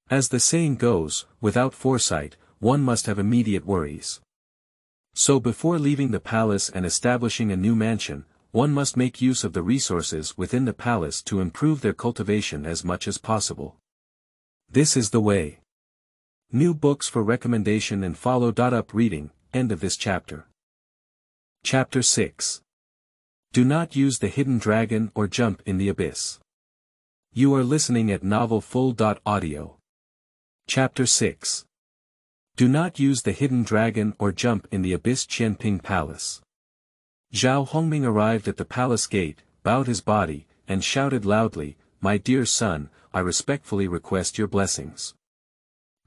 A: As the saying goes, without foresight, one must have immediate worries. So before leaving the palace and establishing a new mansion, one must make use of the resources within the palace to improve their cultivation as much as possible. This is the way. New books for recommendation and follow. Up reading, end of this chapter. Chapter 6. Do not use the hidden dragon or jump in the abyss. You are listening at Novel Full. Audio. Chapter 6. Do not use the hidden dragon or jump in the abyss. Qianping Palace. Zhao Hongming arrived at the palace gate, bowed his body, and shouted loudly, "My dear son, I respectfully request your blessings."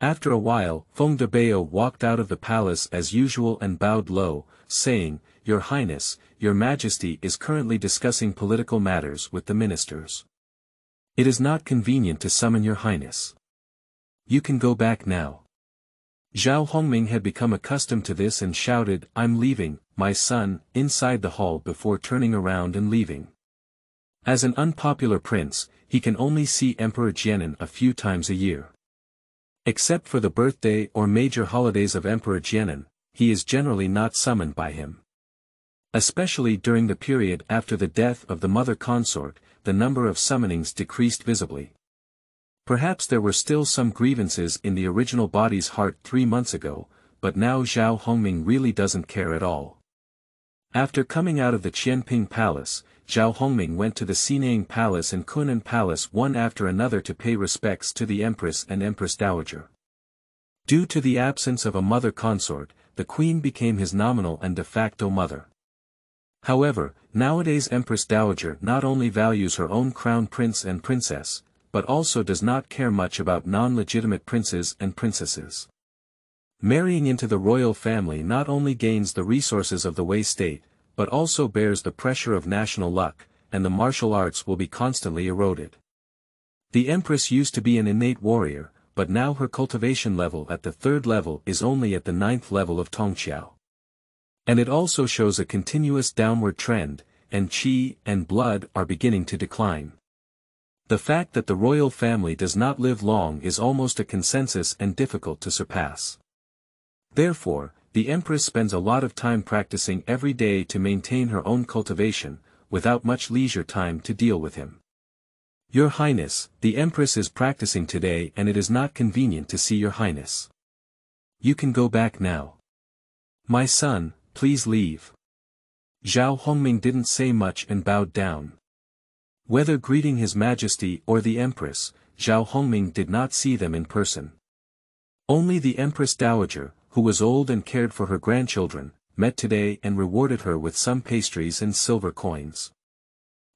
A: After a while, Feng Debao walked out of the palace as usual and bowed low, saying, "Your Highness, your Majesty is currently discussing political matters with the ministers. It is not convenient to summon your Highness. You can go back now." Zhao Hongming had become accustomed to this and shouted, "I'm leaving, my son," inside the hall before turning around and leaving. As an unpopular prince, he can only see Emperor Jian'an a few times a year. Except for the birthday or major holidays of Emperor Jian'an, he is generally not summoned by him. Especially during the period after the death of the mother consort, the number of summonings decreased visibly. Perhaps there were still some grievances in the original body's heart 3 months ago, but now Zhao Hongming really doesn't care at all. After coming out of the Qianping Palace, Zhao Hongming went to the Xinang Palace and Kun'an Palace one after another to pay respects to the Empress and Empress Dowager. Due to the absence of a mother consort, the queen became his nominal and de facto mother. However, nowadays Empress Dowager not only values her own crown prince and princess, but also does not care much about non-legitimate princes and princesses. Marrying into the royal family not only gains the resources of the Wei state, but also bears the pressure of national luck, and the martial arts will be constantly eroded. The Empress used to be an innate warrior, but now her cultivation level at the 3rd level is only at the 9th level of Tongqiao. And it also shows a continuous downward trend, and qi and blood are beginning to decline. The fact that the royal family does not live long is almost a consensus and difficult to surpass. Therefore, the Empress spends a lot of time practicing every day to maintain her own cultivation, without much leisure time to deal with him. "Your Highness, the Empress is practicing today and it is not convenient to see your Highness. You can go back now. My son, please leave." Zhao Hongming didn't say much and bowed down. Whether greeting His Majesty or the Empress, Zhao Hongming did not see them in person. Only the Empress Dowager, who was old and cared for her grandchildren, met today and rewarded her with some pastries and silver coins.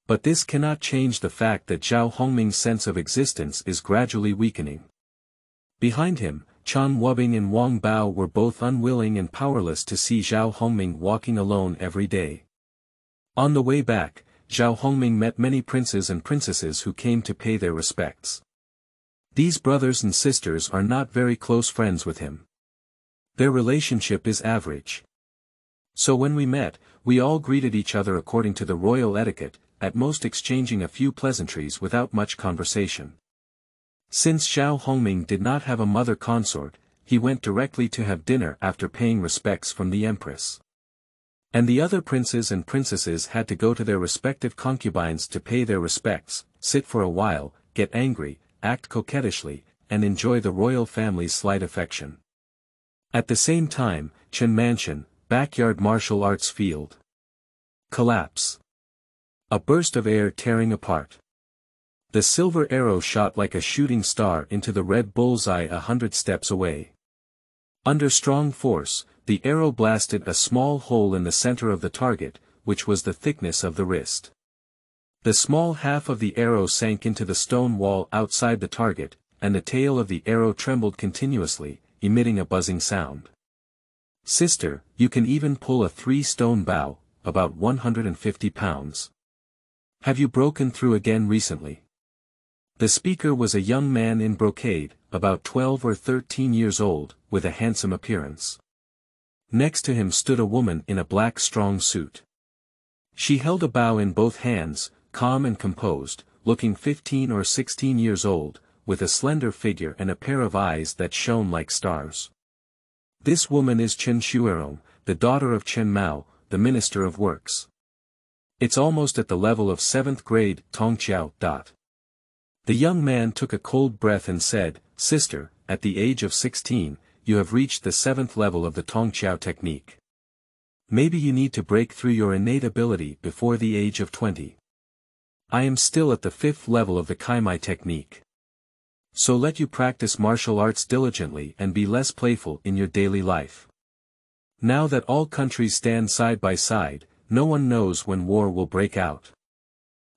A: But this cannot change the fact that Zhao Hongming's sense of existence is gradually weakening. Behind him, Chen Wubing and Wang Bao were both unwilling and powerless to see Zhao Hongming walking alone every day. On the way back, Zhao Hongming met many princes and princesses who came to pay their respects. These brothers and sisters are not very close friends with him. Their relationship is average. So when we met, we all greeted each other according to the royal etiquette, at most exchanging a few pleasantries without much conversation. Since Zhao Hongming did not have a mother consort, he went directly to have dinner after paying respects from the empress. And the other princes and princesses had to go to their respective concubines to pay their respects, sit for a while, get angry, act coquettishly, and enjoy the royal family's slight affection. At the same time, Chen Mansion, backyard martial arts field. Collapse. A burst of air tearing apart. The silver arrow shot like a shooting star into the red bullseye 100 steps away. Under strong force, the arrow blasted a small hole in the center of the target, which was the thickness of the wrist. The small half of the arrow sank into the stone wall outside the target, and the tail of the arrow trembled continuously, emitting a buzzing sound. Sister, you can even pull a 3-stone bow, about 150 pounds. Have you broken through again recently? The speaker was a young man in brocade, about 12 or 13 years old, with a handsome appearance. Next to him stood a woman in a black strong suit. She held a bow in both hands, calm and composed, looking 15 or 16 years old, with a slender figure and a pair of eyes that shone like stars. This woman is Chen Xuerong, the daughter of Chen Mao, the Minister of Works. It's almost at the level of 7th grade, Tongqiao. The young man took a cold breath and said, Sister, at the age of 16, you have reached the 7th level of the Tongqiao technique. Maybe you need to break through your innate ability before the age of 20. I am still at the 5th level of the Kaimai technique. So let you practice martial arts diligently and be less playful in your daily life. Now that all countries stand side by side, no one knows when war will break out.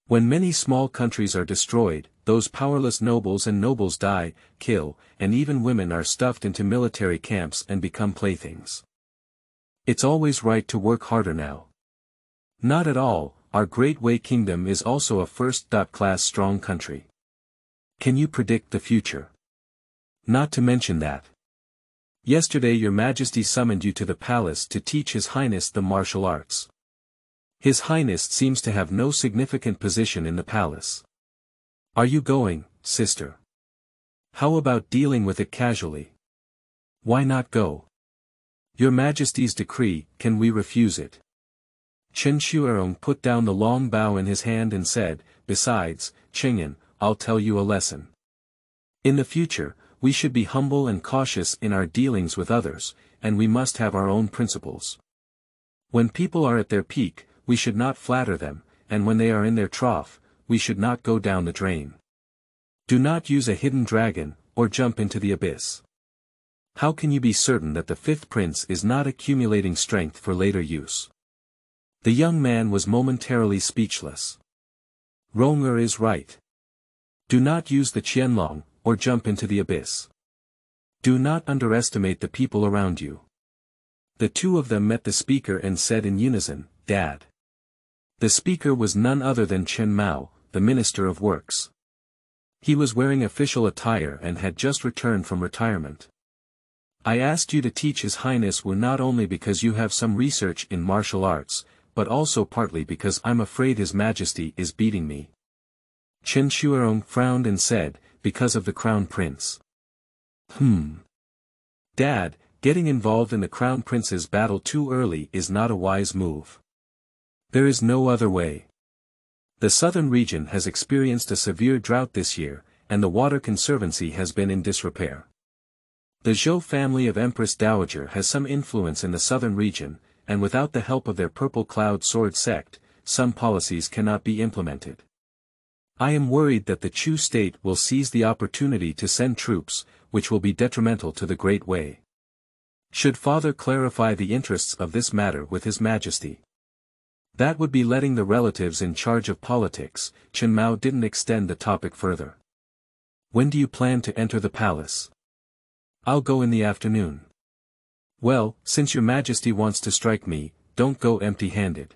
A: When many small countries are destroyed, those powerless nobles and nobles die, kill, and even women are stuffed into military camps and become playthings. It's always right to work harder now. Not at all, our Great Wei Kingdom is also a first-class strong country. Can you predict the future? Not to mention that. Yesterday Your Majesty summoned you to the palace to teach His Highness the martial arts. His Highness seems to have no significant position in the palace. Are you going, sister? How about dealing with it casually? Why not go? Your Majesty's decree, can we refuse it? Chen Xuerong put down the long bow in his hand and said, Besides, Jian'an, I'll tell you a lesson. In the future, we should be humble and cautious in our dealings with others, and we must have our own principles. When people are at their peak, we should not flatter them, and when they are in their trough, we should not go down the drain. Do not use a hidden dragon, or jump into the abyss. How can you be certain that the 5th prince is not accumulating strength for later use? The young man was momentarily speechless. Ronger is right. Do not use the Qianlong, or jump into the abyss. Do not underestimate the people around you. The two of them met the speaker and said in unison, Dad. The speaker was none other than Chen Mao, the Minister of Works. He was wearing official attire and had just returned from retirement. I asked you to teach His Highness Wu not only because you have some research in martial arts, but also partly because I'm afraid His Majesty is beating me. Chen Xuerong frowned and said, because of the Crown Prince. Dad, getting involved in the Crown Prince's battle too early is not a wise move. There is no other way. The southern region has experienced a severe drought this year, and the water conservancy has been in disrepair. The Zhou family of Empress Dowager has some influence in the southern region, and without the help of their Purple Cloud Sword sect, some policies cannot be implemented. I am worried that the Chu state will seize the opportunity to send troops, which will be detrimental to the Great Wei. Should Father clarify the interests of this matter with His Majesty? That would be letting the relatives in charge of politics. Chen Mao didn't extend the topic further. When do you plan to enter the palace? I'll go in the afternoon. Well, since Your Majesty wants to strike me, don't go empty-handed.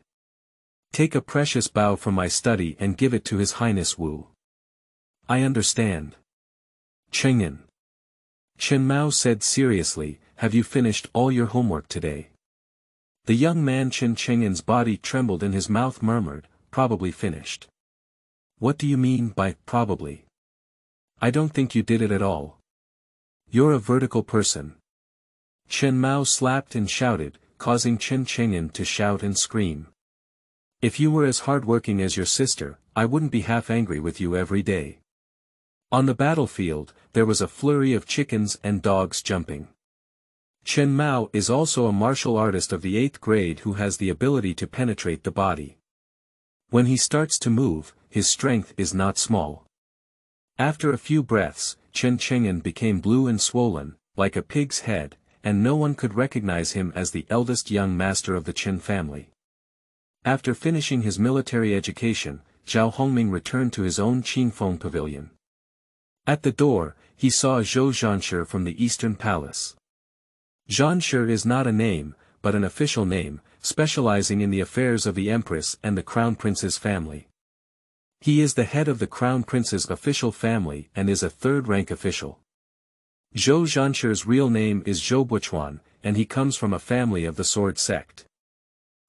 A: Take a precious bow from my study and give it to His Highness Wu. I understand. Jian'an. Chen Mao said seriously, have you finished all your homework today? The young man Chen Cheng'an's body trembled and his mouth murmured, probably finished. What do you mean by probably? I don't think you did it at all. You're a vertical person. Chen Mao slapped and shouted, causing Chen Cheng'an to shout and scream. If you were as hardworking as your sister, I wouldn't be half angry with you every day. On the battlefield, there was a flurry of chickens and dogs jumping. Chen Mao is also a martial artist of the 8th grade who has the ability to penetrate the body. When he starts to move, his strength is not small. After a few breaths, Chen Cheng'an became blue and swollen, like a pig's head, and no one could recognize him as the eldest young master of the Chen family. After finishing his military education, Zhao Hongming returned to his own Qingfeng pavilion. At the door, he saw Zhou Zhanshi from the Eastern Palace. Zhanshi is not a name, but an official name, specializing in the affairs of the Empress and the Crown Prince's family. He is the head of the Crown Prince's official family and is a third-rank official. Zhou Zhanshi's real name is Zhou Buchuan, and he comes from a family of the Sword Sect.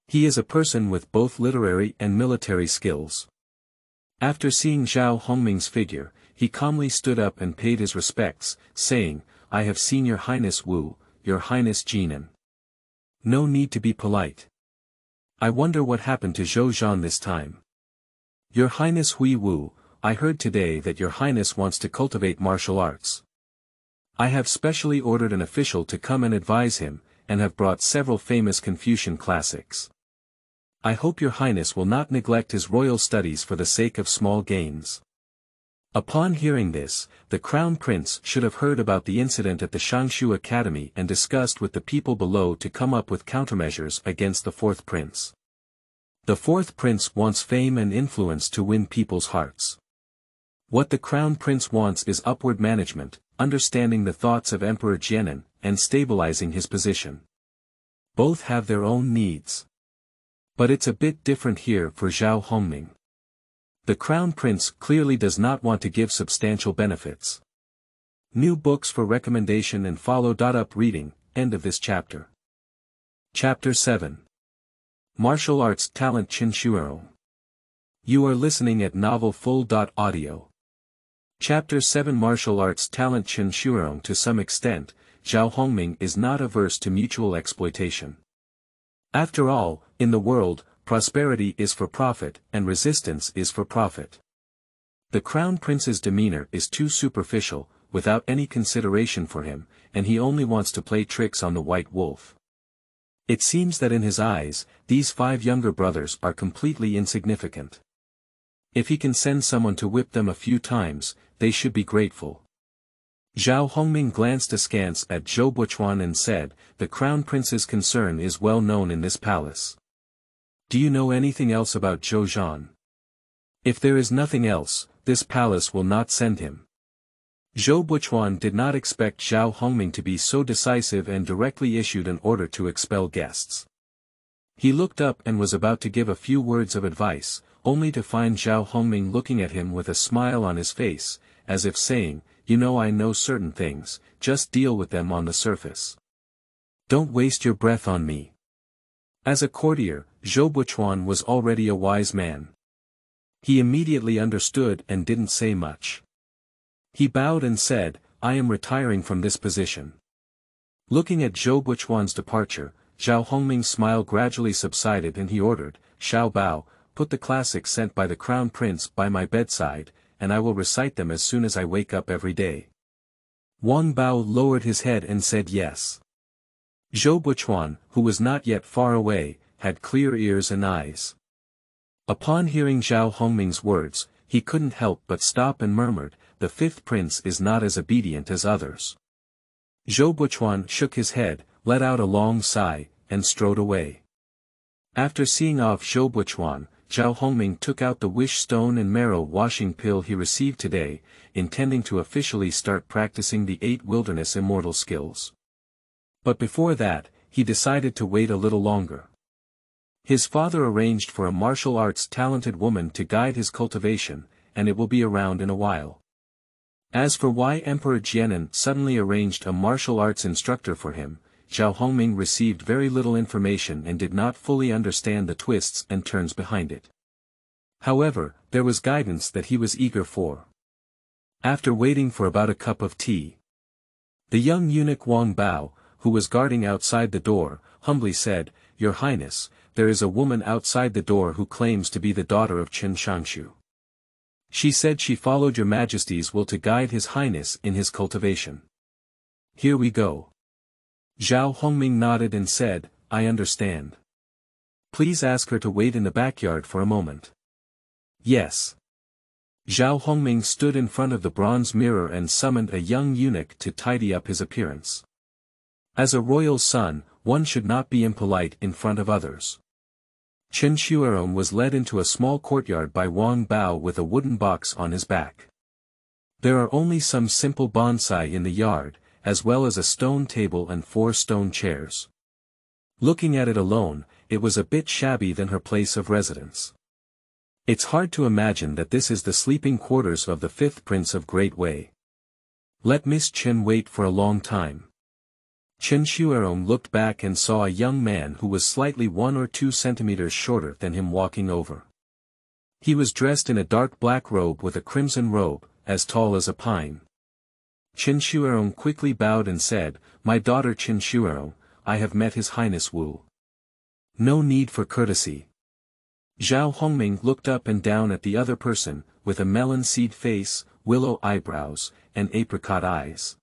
A: He is a person with both literary and military skills. After seeing Zhao Hongming's figure, he calmly stood up and paid his respects, saying, I have seen your Highness Wu, your Highness Jian'an. No need to be polite. I wonder what happened to Zhou Zhan this time. Your Highness Hui Wu, I heard today that your Highness wants to cultivate martial arts. I have specially ordered an official to come and advise him, and have brought several famous Confucian classics. I hope your Highness will not neglect his royal studies for the sake of small gains. Upon hearing this, the Crown Prince should have heard about the incident at the Shangshu Academy and discussed with the people below to come up with countermeasures against the 4th Prince. The 4th Prince wants fame and influence to win people's hearts. What the Crown Prince wants is upward management, understanding the thoughts of Emperor Jian'an, and stabilizing his position. Both have their own needs. But it's a bit different here for Zhao Hongming. The Crown Prince clearly does not want to give substantial benefits. New books for recommendation and follow. Up reading, end of this chapter. Chapter 7. Martial Arts Talent Chen Xuerong. You are listening at Novel Full. Audio. Chapter 7 Martial Arts Talent Chen Xuerong. To some extent, Zhao Hongming is not averse to mutual exploitation. After all, in the world, prosperity is for profit and resistance is for profit. The Crown Prince's demeanor is too superficial, without any consideration for him, and he only wants to play tricks on the white wolf. It seems that in his eyes, these 5 younger brothers are completely insignificant. If he can send someone to whip them a few times, they should be grateful. Zhao Hongming glanced askance at Zhou Buchuan and said, the Crown Prince's concern is well known in this palace. Do you know anything else about Zhou Zhan? If there is nothing else, this palace will not send him. Zhou Buchuan did not expect Zhao Hongming to be so decisive and directly issued an order to expel guests. He looked up and was about to give a few words of advice, only to find Zhao Hongming looking at him with a smile on his face, as if saying, you know I know certain things, just deal with them on the surface. Don't waste your breath on me. As a courtier, Zhou Buchuan was already a wise man. He immediately understood and didn't say much. He bowed and said, I am retiring from this position. Looking at Zhou Buchuan's departure, Zhao Hongming's smile gradually subsided and he ordered, Xiao Bao, put the classics sent by the Crown Prince by my bedside, and I will recite them as soon as I wake up every day. Wang Bao lowered his head and said yes. Zhou Buchuan, who was not yet far away, had clear ears and eyes. Upon hearing Zhao Hongming's words, he couldn't help but stop and murmured, the 5th Prince is not as obedient as others. Zhou Buchuan shook his head, let out a long sigh, and strode away. After seeing off Zhou Buchuan, Zhao Hongming took out the wish stone and marrow washing pill he received today, intending to officially start practicing the 8 wilderness immortal skills. But before that, he decided to wait a little longer. His father arranged for a martial arts talented woman to guide his cultivation, and it will be around in a while. As for why Emperor Jian'an suddenly arranged a martial arts instructor for him, Zhao Hongming received very little information and did not fully understand the twists and turns behind it. However, there was guidance that he was eager for. After waiting for about a cup of tea, the young eunuch Wang Bao, who was guarding outside the door, humbly said, "Your Highness, there is a woman outside the door who claims to be the daughter of Chen Shangshu. She said she followed your Majesty's will to guide His Highness in his cultivation. Here we go." Zhao Hongming nodded and said, "I understand. Please ask her to wait in the backyard for a moment." "Yes." Zhao Hongming stood in front of the bronze mirror and summoned a young eunuch to tidy up his appearance. As a royal son, one should not be impolite in front of others. Xuerong was led into a small courtyard by Wang Bao with a wooden box on his back. There are only some simple bonsai in the yard, as well as a stone table and 4 stone chairs. Looking at it alone, it was a bit shabby than her place of residence. It's hard to imagine that this is the sleeping quarters of the 5th Prince of Great Wei. Let Miss Chen wait for a long time. Xuerong looked back and saw a young man who was slightly 1 or 2 centimeters shorter than him walking over. He was dressed in a dark black robe with a crimson robe, as tall as a pine. Xuerong quickly bowed and said, "My daughter Xuerong, I have met His Highness Wu. No need for courtesy." Zhao Hongming looked up and down at the other person, with a melon seed face, willow eyebrows, and apricot eyes.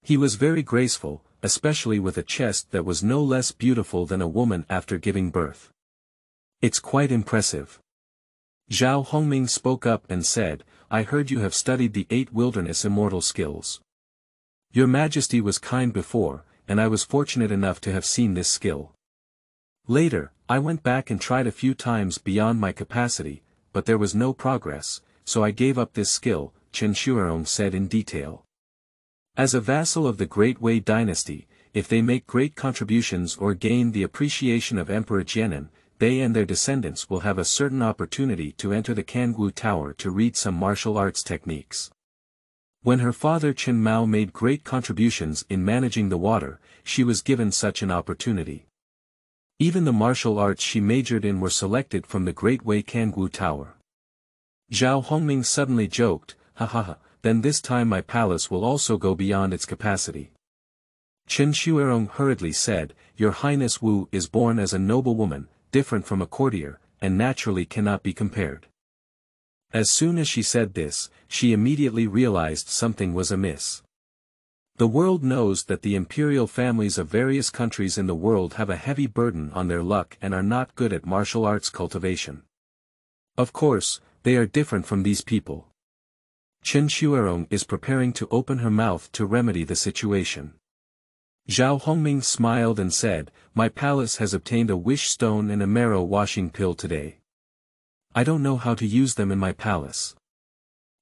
A: He was very graceful, especially with a chest that was no less beautiful than a woman after giving birth. "It's quite impressive." Zhao Hongming spoke up and said, "I heard you have studied the 8 wilderness immortal skills. Your Majesty was kind before, and I was fortunate enough to have seen this skill. Later, I went back and tried a few times beyond my capacity, but there was no progress, so I gave up this skill," Xuerong said in detail. As a vassal of the Great Wei dynasty, if they make great contributions or gain the appreciation of Emperor Jian'an, they and their descendants will have a certain opportunity to enter the Kangwu Tower to read some martial arts techniques. When her father Chen Mao made great contributions in managing the water, she was given such an opportunity. Even the martial arts she majored in were selected from the Great Wei Kangwu Tower. Zhao Hongming suddenly joked, "Ha ha ha, then this time my palace will also go beyond its capacity." Xuerong hurriedly said, "Your Highness Wu is born as a noble woman, different from a courtier, and naturally cannot be compared." As soon as she said this, she immediately realized something was amiss. The world knows that the imperial families of various countries in the world have a heavy burden on their luck and are not good at martial arts cultivation. Of course, they are different from these people. Xuerong is preparing to open her mouth to remedy the situation. Zhao Hongming smiled and said, "My palace has obtained a wish stone and a marrow washing pill today. I don't know how to use them in my palace."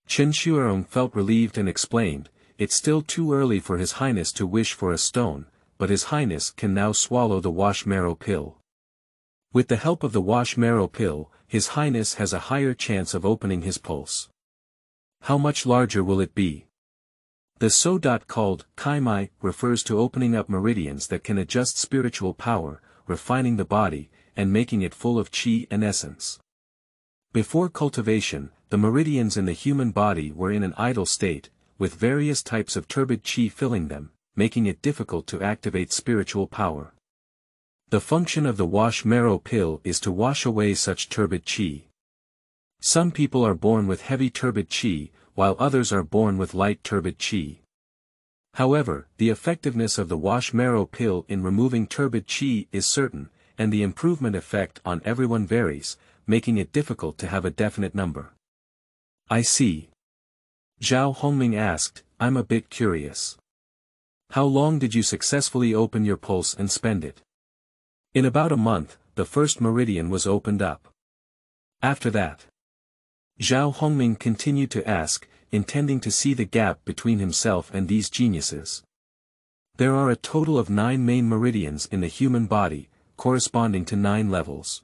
A: Xuerong felt relieved and explained, "It's still too early for His Highness to wish for a stone, but His Highness can now swallow the wash marrow pill. With the help of the wash marrow pill, His Highness has a higher chance of opening his pulse." "How much larger will it be?" The so-dot called kaimai refers to opening up meridians that can adjust spiritual power, refining the body, and making it full of qi and essence. Before cultivation, the meridians in the human body were in an idle state, with various types of turbid qi filling them, making it difficult to activate spiritual power. The function of the wash marrow pill is to wash away such turbid qi. Some people are born with heavy turbid qi, while others are born with light turbid qi. However, the effectiveness of the wash marrow pill in removing turbid qi is certain, and the improvement effect on everyone varies, making it difficult to have a definite number. "I see." Zhao Hongming asked, "I'm a bit curious. How long did you successfully open your pulse and spend it?" "In about a month, the first meridian was opened up. After that." Zhao Hongming continued to ask, intending to see the gap between himself and these geniuses. There are a total of 9 main meridians in the human body, corresponding to 9 levels.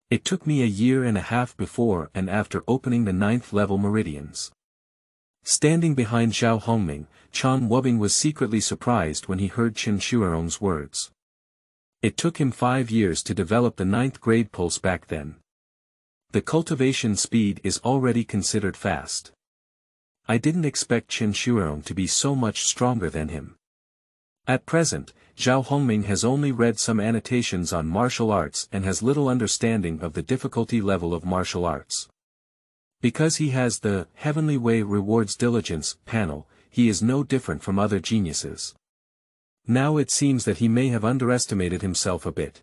A: It took me a year and a half before and after opening the 9th level meridians. Standing behind Zhao Hongming, Chen Wubing was secretly surprised when he heard Qin Xuerong's words. It took him 5 years to develop the 9th grade pulse back then. The cultivation speed is already considered fast. I didn't expect Qin Xuerong to be so much stronger than him. At present, Zhao Hongming has only read some annotations on martial arts and has little understanding of the difficulty level of martial arts. Because he has the Heavenly Way Rewards Diligence panel, he is no different from other geniuses. Now it seems that he may have underestimated himself a bit.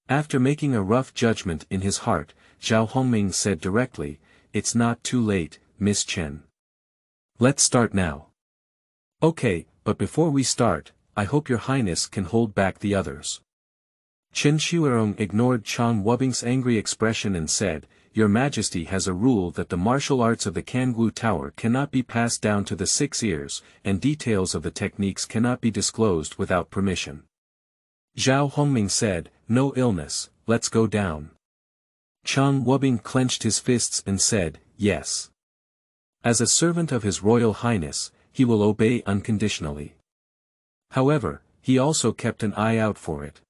A: After making a rough judgment in his heart, Zhao Hongming said directly, "It's not too late, Miss Chen. Let's start now." "Okay, but before we start, I hope your Highness can hold back the others." Qin Xuerong ignored Chen Wubing's angry expression and said, "Your Majesty has a rule that the martial arts of the Kangwu Tower cannot be passed down to the 6 ears, and details of the techniques cannot be disclosed without permission." Zhao Hongming said, "No illness, let's go down." Chen Wubing clenched his fists and said, "Yes." As a servant of His Royal Highness, he will obey unconditionally. However, he also kept an eye out for it.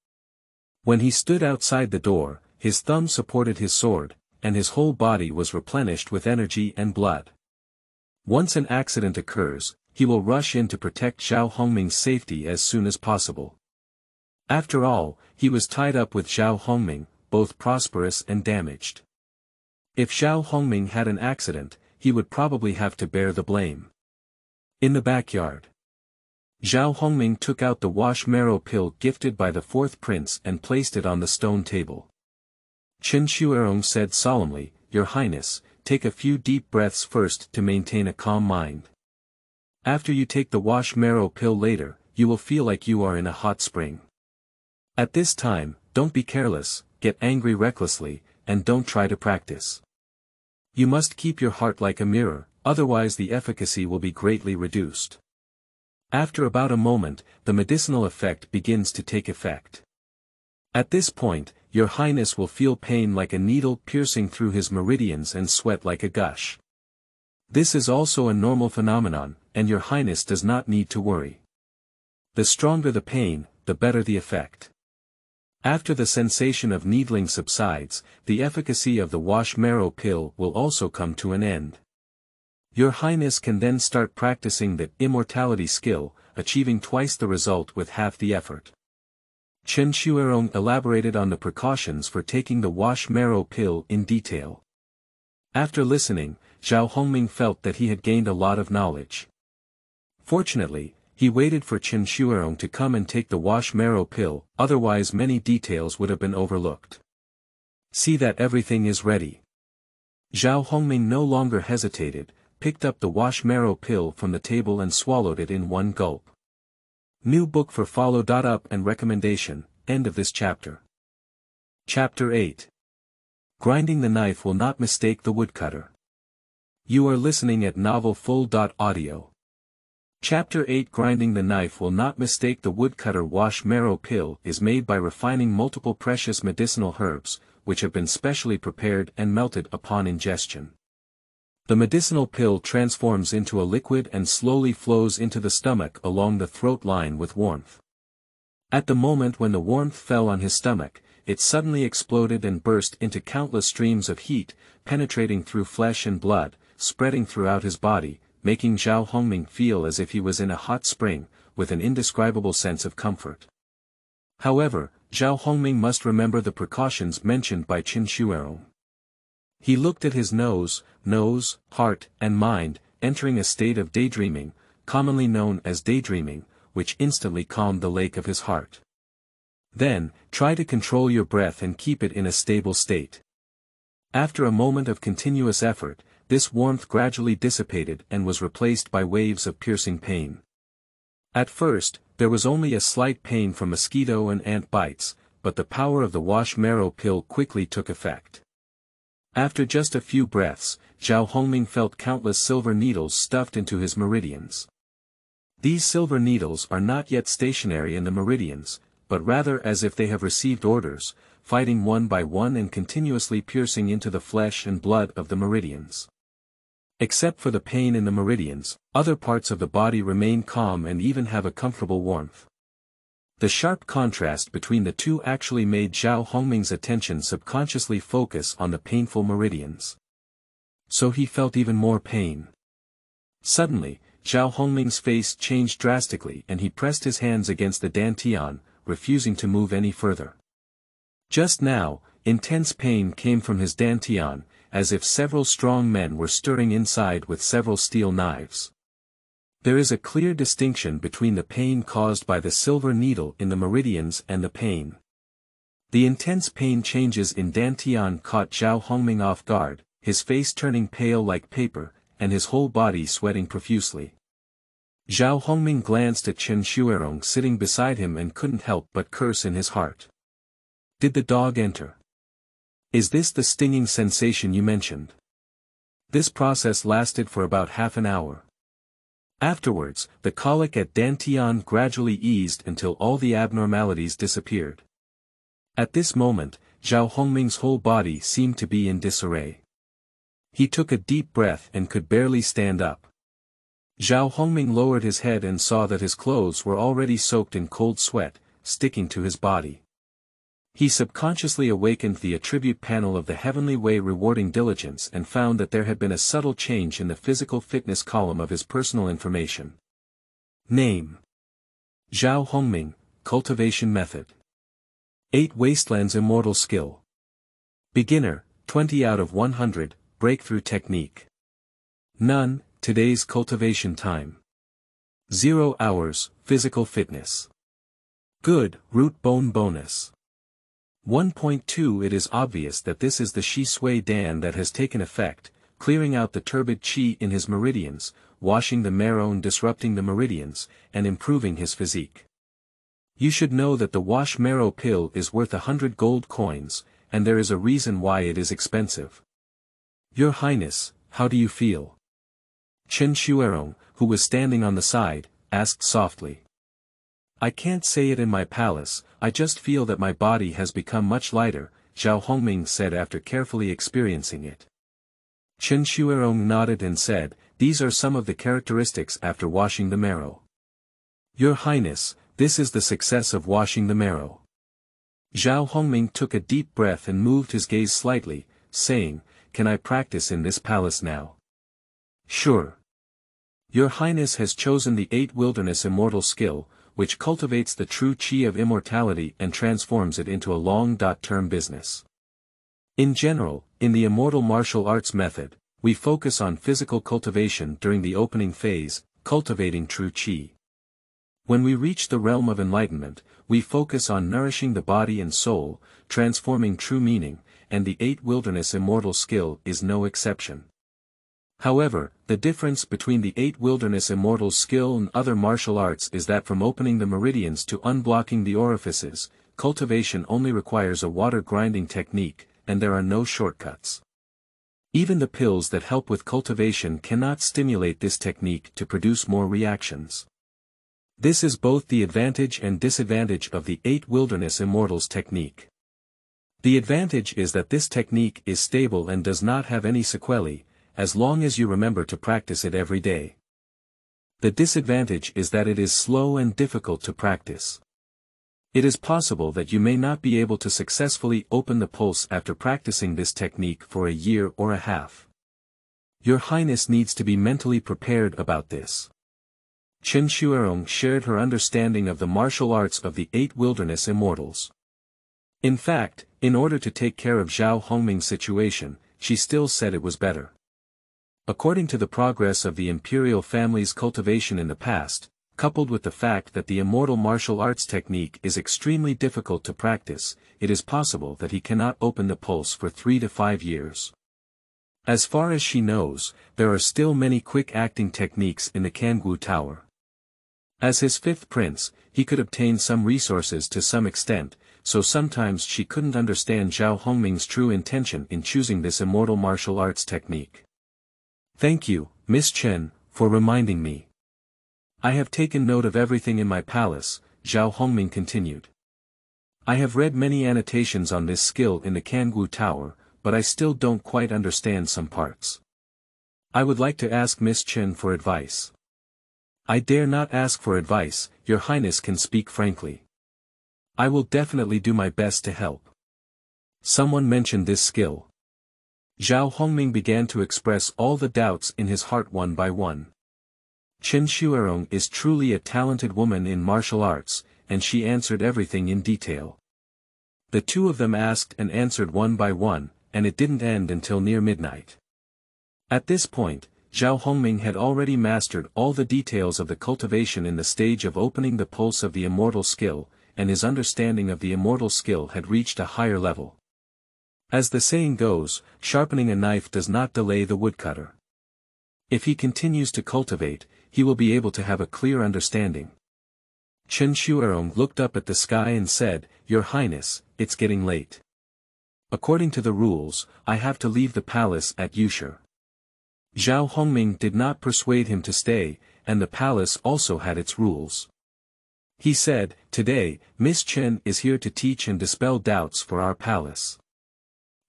A: When he stood outside the door, his thumb supported his sword, and his whole body was replenished with energy and blood. Once an accident occurs, he will rush in to protect Zhao Hongming's safety as soon as possible. After all, he was tied up with Zhao Hongming, both prosperous and damaged. If Zhao Hongming had an accident, he would probably have to bear the blame. In the backyard, Zhao Hongming took out the wash marrow pill gifted by the 4th prince and placed it on the stone table. Qin Xuerong said solemnly, "Your Highness, take a few deep breaths first to maintain a calm mind. After you take the wash marrow pill later, you will feel like you are in a hot spring. At this time, don't be careless, get angry recklessly, and don't try to practice. You must keep your heart like a mirror, otherwise the efficacy will be greatly reduced." After about a moment, the medicinal effect begins to take effect. At this point, your Highness will feel pain like a needle piercing through his meridians and sweat like a gush. This is also a normal phenomenon, and your Highness does not need to worry. The stronger the pain, the better the effect. After the sensation of needling subsides, the efficacy of the wash marrow pill will also come to an end. Your Highness can then start practicing the immortality skill, achieving twice the result with half the effort. Qin Xuerong elaborated on the precautions for taking the wash marrow pill in detail. After listening, Zhao Hongming felt that he had gained a lot of knowledge. Fortunately, he waited for Qin Xuerong to come and take the wash marrow pill, otherwise many details would have been overlooked. "See that everything is ready." Zhao Hongming no longer hesitated, picked up the wash marrow pill from the table and swallowed it in one gulp. New book for follow. Up and recommendation, end of this chapter. Chapter 8. Grinding the knife will not mistake the woodcutter. You are listening at Novel Full. Audio. Chapter 8. Grinding the knife will not mistake the woodcutter. Wash marrow pill is made by refining multiple precious medicinal herbs, which have been specially prepared and melted upon ingestion. The medicinal pill transforms into a liquid and slowly flows into the stomach along the throat line with warmth. At the moment when the warmth fell on his stomach, it suddenly exploded and burst into countless streams of heat, penetrating through flesh and blood, spreading throughout his body, making Zhao Hongming feel as if he was in a hot spring, with an indescribable sense of comfort. However, Zhao Hongming must remember the precautions mentioned by Qin Xuerong. He looked at his nose, heart, and mind, entering a state of daydreaming, commonly known as daydreaming, which instantly calmed the lake of his heart. Then, try to control your breath and keep it in a stable state. After a moment of continuous effort, this warmth gradually dissipated and was replaced by waves of piercing pain. At first, there was only a slight pain from mosquito and ant bites, but the power of the wash marrow pill quickly took effect. After just a few breaths, Zhao Hongming felt countless silver needles stuffed into his meridians. These silver needles are not yet stationary in the meridians, but rather as if they have received orders, fighting one by one and continuously piercing into the flesh and blood of the meridians. Except for the pain in the meridians, other parts of the body remain calm and even have a comfortable warmth. The sharp contrast between the two actually made Zhao Hongming's attention subconsciously focus on the painful meridians. So he felt even more pain. Suddenly, Zhao Hongming's face changed drastically and he pressed his hands against the dantian, refusing to move any further. Just now, intense pain came from his dantian, as if several strong men were stirring inside with several steel knives. There is a clear distinction between the pain caused by the silver needle in the meridians and the pain. The intense pain changes in dantian caught Zhao Hongming off guard, his face turning pale like paper, and his whole body sweating profusely. Zhao Hongming glanced at Chen Xuerong sitting beside him and couldn't help but curse in his heart. Did the dog enter? Is this the stinging sensation you mentioned? This process lasted for about half an hour. Afterwards, the colic at dantian gradually eased until all the abnormalities disappeared. At this moment, Zhao Hongming's whole body seemed to be in disarray. He took a deep breath and could barely stand up. Zhao Hongming lowered his head and saw that his clothes were already soaked in cold sweat, sticking to his body. He subconsciously awakened the attribute panel of the Heavenly Way Rewarding Diligence and found that there had been a subtle change in the physical fitness column of his personal information. Name: Zhao Hongming, Cultivation Method. 8 Wastelands Immortal Skill. Beginner, 20 out of 100, Breakthrough Technique. None, today's cultivation time. 0 hours, Physical Fitness. Good, Root Bone Bonus. 1.2 It is obvious that this is the Shi Sui Dan that has taken effect, clearing out the turbid qi in his meridians, washing the marrow and disrupting the meridians, and improving his physique. You should know that the wash marrow pill is worth 100 gold coins, and there is a reason why it is expensive. Your Highness, how do you feel? Chen Xuerong, who was standing on the side, asked softly. I can't say it in my palace, I just feel that my body has become much lighter, Zhao Hongming said after carefully experiencing it. Chen Xuerong nodded and said, these are some of the characteristics after washing the marrow. Your Highness, this is the success of washing the marrow. Zhao Hongming took a deep breath and moved his gaze slightly, saying, can I practice in this palace now? Sure. Your Highness has chosen the 8 Wilderness Immortal skill, which cultivates the true qi of immortality and transforms it into a long-term business. In general, in the Immortal Martial Arts method, we focus on physical cultivation during the opening phase, cultivating true qi. When we reach the realm of enlightenment, we focus on nourishing the body and soul, transforming true meaning, and the 8 Wilderness Immortal skill is no exception. However, the difference between the 8 Wilderness Immortal skill and other martial arts is that from opening the meridians to unblocking the orifices, cultivation only requires a water grinding technique, and there are no shortcuts. Even the pills that help with cultivation cannot stimulate this technique to produce more reactions. This is both the advantage and disadvantage of the 8 Wilderness Immortals technique. The advantage is that this technique is stable and does not have any sequelae, as long as you remember to practice it every day. The disadvantage is that it is slow and difficult to practice. It is possible that you may not be able to successfully open the pulse after practicing this technique for a year or a half. Your Highness needs to be mentally prepared about this. Chen Xuerong shared her understanding of the martial arts of the 8 Wilderness Immortals. In fact, in order to take care of Zhao Hongming's situation, she still said it was better. According to the progress of the imperial family's cultivation in the past, coupled with the fact that the immortal martial arts technique is extremely difficult to practice, it is possible that he cannot open the pulse for 3 to 5 years. As far as she knows, there are still many quick-acting techniques in the Kangwu Tower. As his 5th prince, he could obtain some resources to some extent, so sometimes she couldn't understand Zhao Hongming's true intention in choosing this immortal martial arts technique. Thank you, Miss Chen, for reminding me. I have taken note of everything in my palace, Zhao Hongming continued. I have read many annotations on this skill in the Kangwu Tower, but I still don't quite understand some parts. I would like to ask Miss Chen for advice. I dare not ask for advice, Your Highness can speak frankly. I will definitely do my best to help. Someone mentioned this skill. Zhao Hongming began to express all the doubts in his heart one by one. Chen Xuerong is truly a talented woman in martial arts, and she answered everything in detail. The two of them asked and answered one by one, and it didn't end until near midnight. At this point, Zhao Hongming had already mastered all the details of the cultivation in the stage of opening the pulse of the immortal skill, and his understanding of the immortal skill had reached a higher level. As the saying goes, sharpening a knife does not delay the woodcutter. If he continues to cultivate, he will be able to have a clear understanding. Chen Xuerong looked up at the sky and said, Your Highness, it's getting late. According to the rules, I have to leave the palace at Yushe. Zhao Hongming did not persuade him to stay, and the palace also had its rules. He said, Today, Miss Chen is here to teach and dispel doubts for our palace.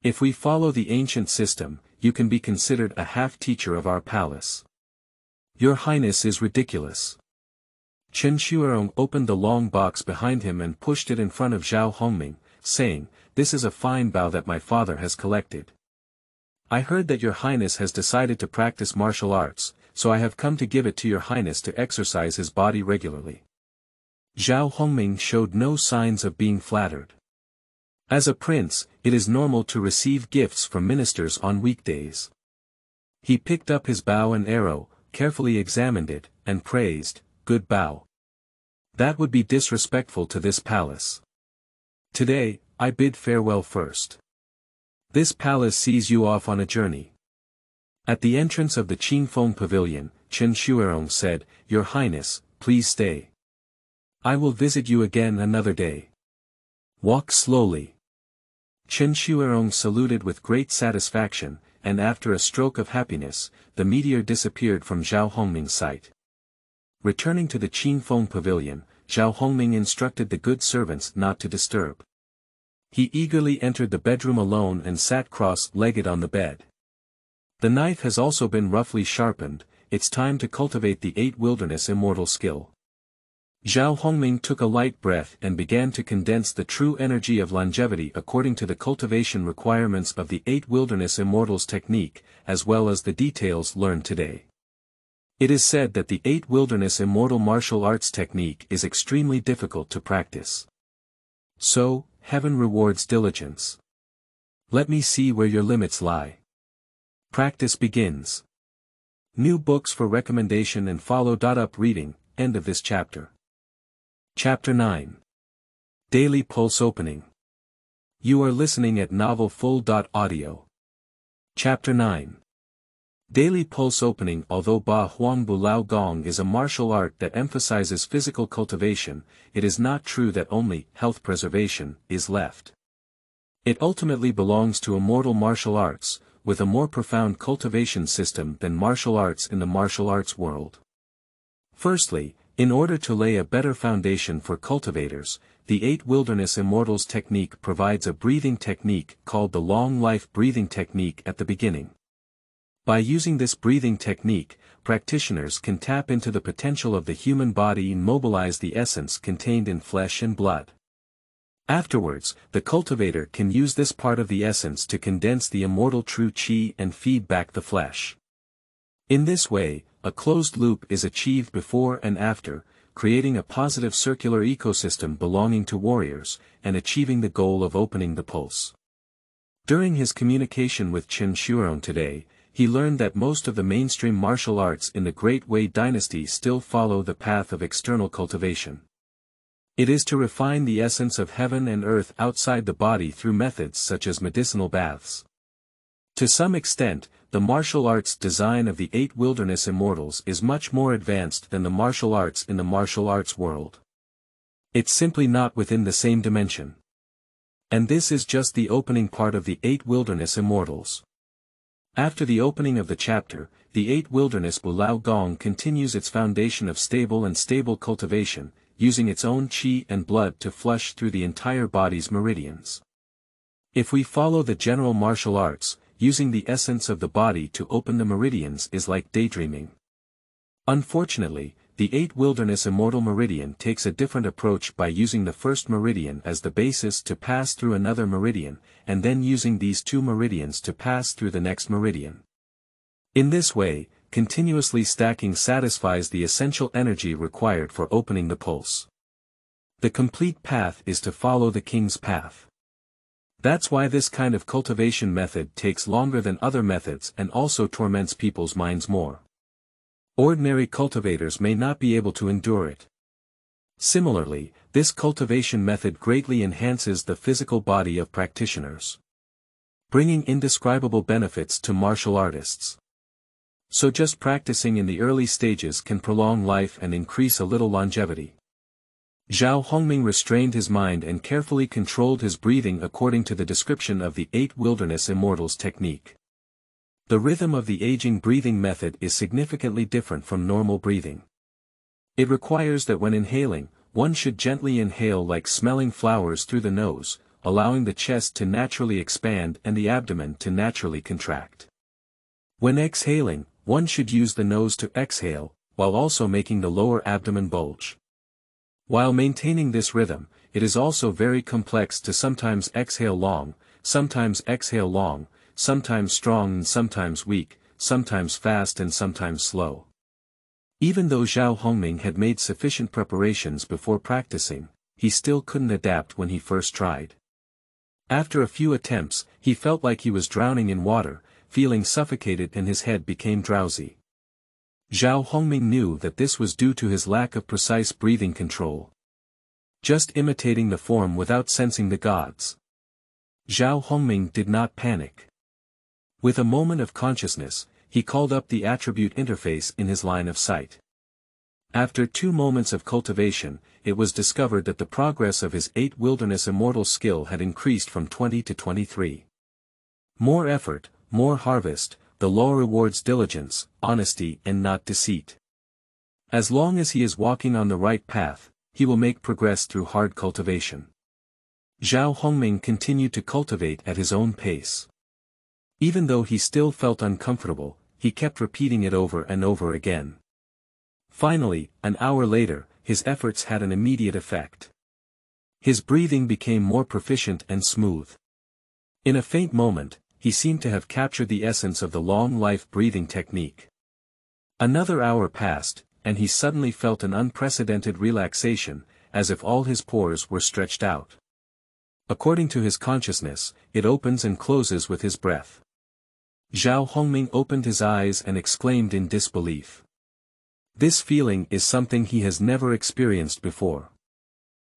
A: If we follow the ancient system, you can be considered a half-teacher of our palace. Your Highness is ridiculous. Chen Xuerong opened the long box behind him and pushed it in front of Zhao Hongming, saying, This is a fine bow that my father has collected. I heard that Your Highness has decided to practice martial arts, so I have come to give it to Your Highness to exercise his body regularly. Zhao Hongming showed no signs of being flattered. As a prince, it is normal to receive gifts from ministers on weekdays. He picked up his bow and arrow, carefully examined it, and praised, Good bow. That would be disrespectful to this palace. Today, I bid farewell first. This palace sees you off on a journey. At the entrance of the Qingfeng Pavilion, Chen Xuerong said, Your Highness, please stay. I will visit you again another day. Walk slowly. Chen Xuerong saluted with great satisfaction, and after a stroke of happiness, the meteor disappeared from Zhao Hongming's sight. Returning to the Qingfeng Pavilion, Zhao Hongming instructed the good servants not to disturb. He eagerly entered the bedroom alone and sat cross-legged on the bed. The knife has also been roughly sharpened, it's time to cultivate the 8 wilderness immortal skill. Zhao Hongming took a light breath and began to condense the true energy of longevity according to the cultivation requirements of the 8 wilderness immortals technique, as well as the details learned today. It is said that the 8 wilderness immortal martial arts technique is extremely difficult to practice. So, heaven rewards diligence. Let me see where your limits lie. Practice begins. New books for recommendation and follow. Up reading, end of this chapter. Chapter 9. Daily Pulse Opening. You are listening at Novel Full. Audio. Chapter 9. Daily Pulse Opening. Although Ba Huang Bu Lao Gong is a martial art that emphasizes physical cultivation, it is not true that only health preservation is left. It ultimately belongs to immortal martial arts, with a more profound cultivation system than martial arts in the martial arts world. Firstly, in order to lay a better foundation for cultivators, the 8 Wilderness Immortals technique provides a breathing technique called the Long Life Breathing Technique at the beginning. By using this breathing technique, practitioners can tap into the potential of the human body and mobilize the essence contained in flesh and blood. Afterwards, the cultivator can use this part of the essence to condense the immortal true qi and feed back the flesh. In this way, a closed loop is achieved before and after, creating a positive circular ecosystem belonging to warriors, and achieving the goal of opening the pulse. During his communication with Chen Xuerong today, he learned that most of the mainstream martial arts in the Great Wei dynasty still follow the path of external cultivation. It is to refine the essence of heaven and earth outside the body through methods such as medicinal baths. To some extent, the martial arts design of the 8 Wilderness Immortals is much more advanced than the martial arts in the martial arts world. It's simply not within the same dimension. And this is just the opening part of the 8 Wilderness Immortals. After the opening of the chapter, the 8 Wilderness Bu Lao Gong continues its foundation of stable cultivation, using its own qi and blood to flush through the entire body's meridians. If we follow the general martial arts, using the essence of the body to open the meridians is like daydreaming. Unfortunately, the 8 Wilderness Immortal Meridian takes a different approach by using the first meridian as the basis to pass through another meridian, and then using these 2 meridians to pass through the next meridian. In this way, continuously stacking satisfies the essential energy required for opening the pulse. The complete path is to follow the king's path. That's why this kind of cultivation method takes longer than other methods and also torments people's minds more. Ordinary cultivators may not be able to endure it. Similarly, this cultivation method greatly enhances the physical body of practitioners, bringing indescribable benefits to martial artists. So just practicing in the early stages can prolong life and increase a little longevity. Zhao Hongming restrained his mind and carefully controlled his breathing according to the description of the 8 Wilderness Immortals technique. The rhythm of the aging breathing method is significantly different from normal breathing. It requires that when inhaling, one should gently inhale like smelling flowers through the nose, allowing the chest to naturally expand and the abdomen to naturally contract. When exhaling, one should use the nose to exhale, while also making the lower abdomen bulge. While maintaining this rhythm, it is also very complex to sometimes exhale long, sometimes exhale long, sometimes strong and sometimes weak, sometimes fast and sometimes slow. Even though Zhao Hongming had made sufficient preparations before practicing, he still couldn't adapt when he first tried. After a few attempts, he felt like he was drowning in water, feeling suffocated and his head became drowsy. Zhao Hongming knew that this was due to his lack of precise breathing control. Just imitating the form without sensing the gods. Zhao Hongming did not panic. With a moment of consciousness, he called up the attribute interface in his line of sight. After 2 moments of cultivation, it was discovered that the progress of his 8 Wilderness Immortal skill had increased from 20 to 23. More effort, more harvest, the law rewards diligence, honesty and not deceit. As long as he is walking on the right path, he will make progress through hard cultivation. Zhao Hongming continued to cultivate at his own pace. Even though he still felt uncomfortable, he kept repeating it over and over again. Finally, an hour later, his efforts had an immediate effect. His breathing became more proficient and smooth. In a faint moment, he seemed to have captured the essence of the long life breathing technique. Another hour passed, and he suddenly felt an unprecedented relaxation, as if all his pores were stretched out. According to his consciousness, it opens and closes with his breath. Zhao Hongming opened his eyes and exclaimed in disbelief. This feeling is something he has never experienced before.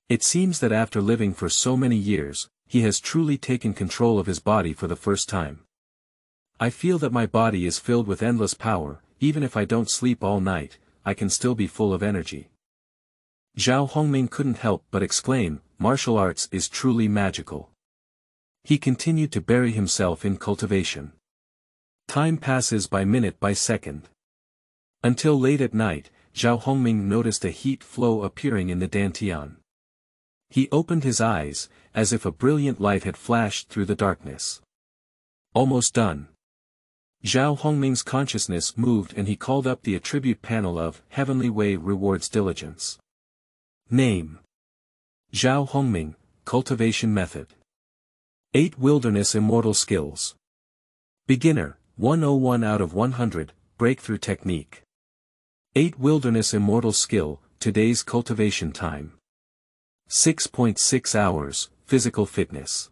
A: It seems that after living for so many years, he has truly taken control of his body for the first time. I feel that my body is filled with endless power, even if I don't sleep all night, I can still be full of energy. Zhao Hongming couldn't help but exclaim, martial arts is truly magical. He continued to bury himself in cultivation. Time passes by minute by second. Until late at night, Zhao Hongming noticed a heat flow appearing in the dantian. He opened his eyes, as if a brilliant light had flashed through the darkness. Almost done. Zhao Hongming's consciousness moved and he called up the attribute panel of Heavenly Way Rewards Diligence. Name: Zhao Hongming, Cultivation Method. 8 Wilderness Immortal Skills. Beginner, 101 out of 100, Breakthrough Technique. 8 Wilderness Immortal Skill, Today's Cultivation Time. 6.6 hours, Physical Fitness.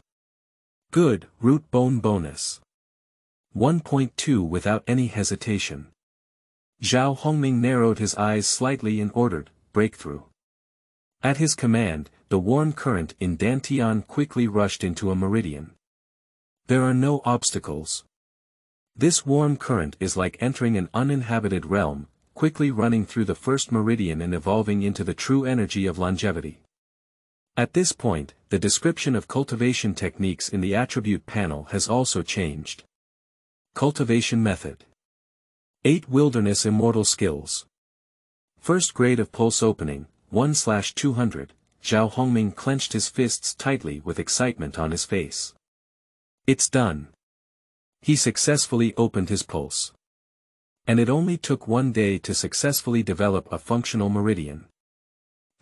A: Good, Root Bone Bonus. 1.2 without any hesitation. Zhao Hongming narrowed his eyes slightly and ordered, Breakthrough. At his command, the warm current in dantian quickly rushed into a meridian. There are no obstacles. This warm current is like entering an uninhabited realm, quickly running through the first meridian and evolving into the true energy of longevity. At this point, the description of cultivation techniques in the attribute panel has also changed. Cultivation Method. 8 Wilderness Immortal Skills. First grade of pulse opening, 1/200, Zhao Hongming clenched his fists tightly with excitement on his face. It's done. He successfully opened his pulse. And it only took 1 day to successfully develop a functional meridian.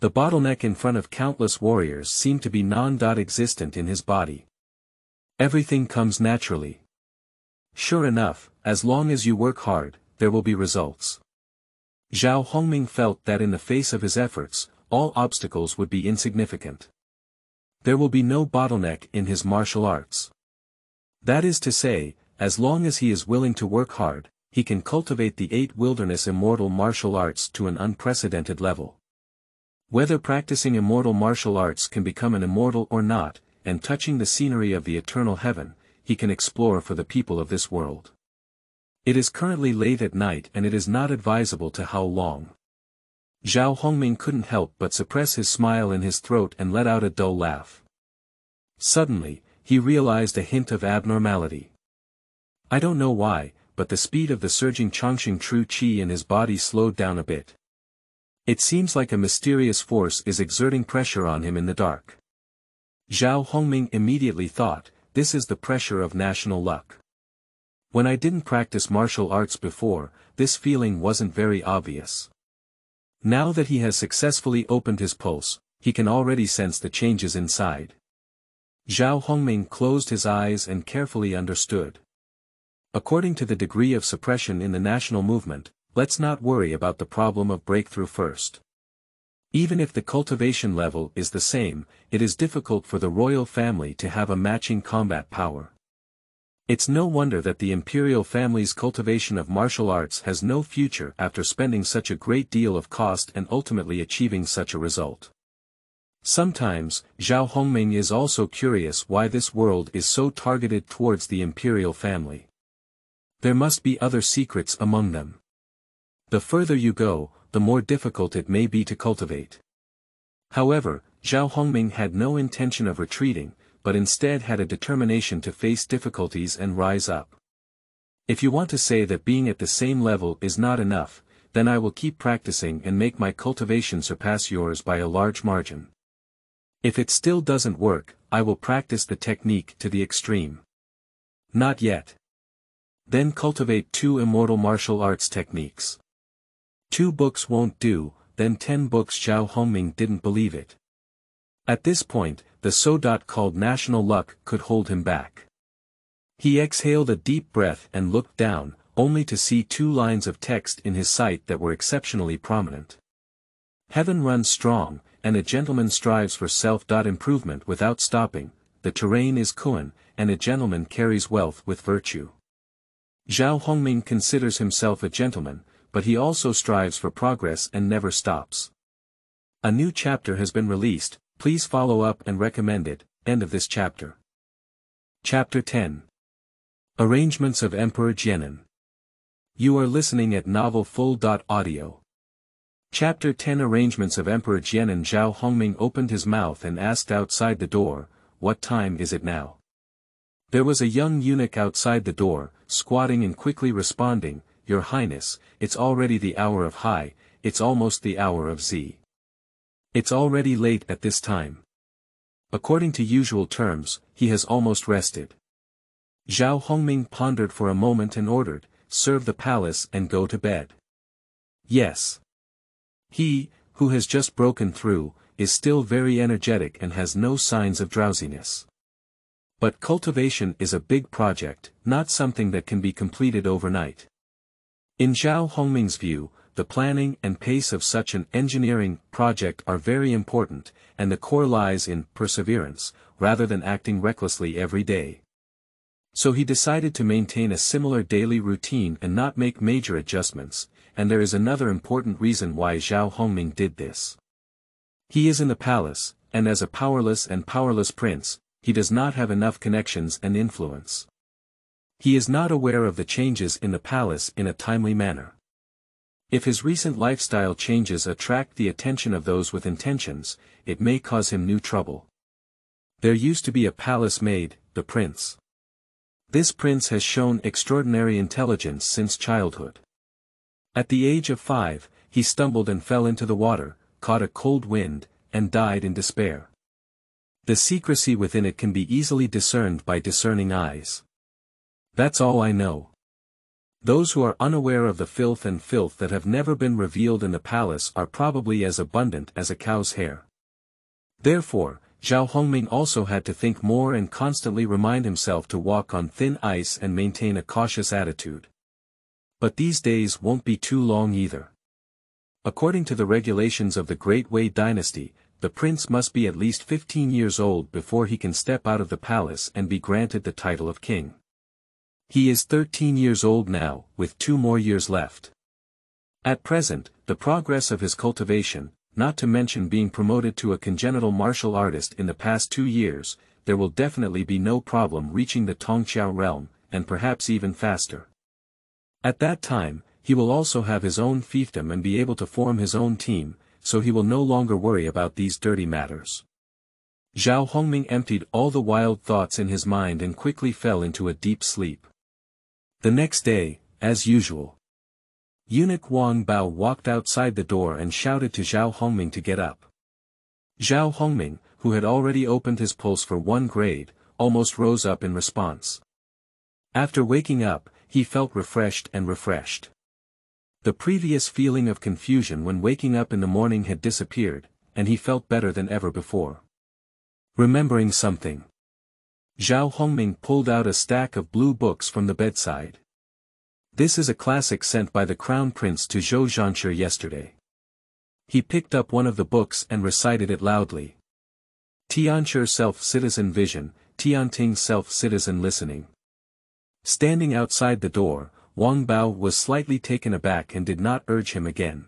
A: The bottleneck in front of countless warriors seemed to be non-existent in his body. Everything comes naturally. Sure enough, as long as you work hard, there will be results. Zhao Hongming felt that in the face of his efforts, all obstacles would be insignificant. There will be no bottleneck in his martial arts. That is to say, as long as he is willing to work hard, he can cultivate the 8 wilderness immortal martial arts to an unprecedented level. Whether practicing immortal martial arts can become an immortal or not, and touching the scenery of the eternal heaven, he can explore for the people of this world. It is currently late at night and it is not advisable to howl long. Zhao Hongming couldn't help but suppress his smile in his throat and let out a dull laugh. Suddenly, he realized a hint of abnormality. I don't know why, but the speed of the surging Chongqing true qi in his body slowed down a bit. It seems like a mysterious force is exerting pressure on him in the dark. Zhao Hongming immediately thought, this is the pressure of national luck. When I didn't practice martial arts before, this feeling wasn't very obvious. Now that he has successfully opened his pulse, he can already sense the changes inside. Zhao Hongming closed his eyes and carefully understood. According to the degree of suppression in the national movement, let's not worry about the problem of breakthrough first. Even if the cultivation level is the same, it is difficult for the royal family to have a matching combat power. It's no wonder that the imperial family's cultivation of martial arts has no future after spending such a great deal of cost and ultimately achieving such a result. Sometimes, Zhao Hongming is also curious why this world is so targeted towards the imperial family. There must be other secrets among them. The further you go, the more difficult it may be to cultivate. However, Zhao Hongming had no intention of retreating, but instead had a determination to face difficulties and rise up. If you want to say that being at the same level is not enough, then I will keep practicing and make my cultivation surpass yours by a large margin. If it still doesn't work, I will practice the technique to the extreme. Not yet. Then cultivate 2 immortal martial arts techniques. 2 books won't do, then 10 books. Zhao Hongming didn't believe it. At this point, the so-called national luck could hold him back. He exhaled a deep breath and looked down, only to see 2 lines of text in his sight that were exceptionally prominent. Heaven runs strong, and a gentleman strives for self-improvement without stopping, the terrain is Kuan, and a gentleman carries wealth with virtue. Zhao Hongming considers himself a gentleman, but he also strives for progress and never stops. A new chapter has been released, please follow up and recommend it. End of this chapter. Chapter 10. Arrangements of Emperor Jian'an. You are listening at novelfull.audio. Chapter 10 Arrangements of Emperor Jian'an. Zhao Hongming opened his mouth and asked outside the door, what time is it now? There was a young eunuch outside the door, squatting and quickly responding, Your Highness, it's already the hour of Hai, it's almost the hour of Z. It's already late at this time. According to usual terms, he has almost rested. Zhao Hongming pondered for a moment and ordered, serve the palace and go to bed. Yes. He, who has just broken through, is still very energetic and has no signs of drowsiness. But cultivation is a big project, not something that can be completed overnight. In Zhao Hongming's view, the planning and pace of such an engineering project are very important, and the core lies in perseverance, rather than acting recklessly every day. So he decided to maintain a similar daily routine and not make major adjustments, and there is another important reason why Zhao Hongming did this. He is in the palace, and as a powerless prince, he does not have enough connections and influence. He is not aware of the changes in the palace in a timely manner. If his recent lifestyle changes attract the attention of those with intentions, it may cause him new trouble. There used to be a palace maid, the prince. This prince has shown extraordinary intelligence since childhood. At the age of 5, he stumbled and fell into the water, caught a cold wind, and died in despair. The secrecy within it can be easily discerned by discerning eyes. That's all I know. Those who are unaware of the filth that have never been revealed in the palace are probably as abundant as a cow's hair. Therefore, Zhao Hongming also had to think more and constantly remind himself to walk on thin ice and maintain a cautious attitude. But these days won't be too long either. According to the regulations of the Great Wei dynasty, the prince must be at least 15 years old before he can step out of the palace and be granted the title of king. He is 13 years old now, with 2 more years left. At present, the progress of his cultivation, not to mention being promoted to a congenital martial artist in the past 2 years, there will definitely be no problem reaching the Tongqiao realm, and perhaps even faster. At that time, he will also have his own fiefdom and be able to form his own team, so he will no longer worry about these dirty matters. Zhao Hongming emptied all the wild thoughts in his mind and quickly fell into a deep sleep. The next day, as usual, Eunuch Wang Bao walked outside the door and shouted to Zhao Hongming to get up. Zhao Hongming, who had already opened his pulse for 1 grade, almost rose up in response. After waking up, he felt refreshed. The previous feeling of confusion when waking up in the morning had disappeared, and he felt better than ever before. Remembering something, Zhao Hongming pulled out a stack of blue books from the bedside. This is a classic sent by the Crown Prince to Zhou Zhanshi yesterday. He picked up one of the books and recited it loudly. Tianshi self-citizen vision, Tianting self-citizen listening. Standing outside the door, Wang Bao was slightly taken aback and did not urge him again.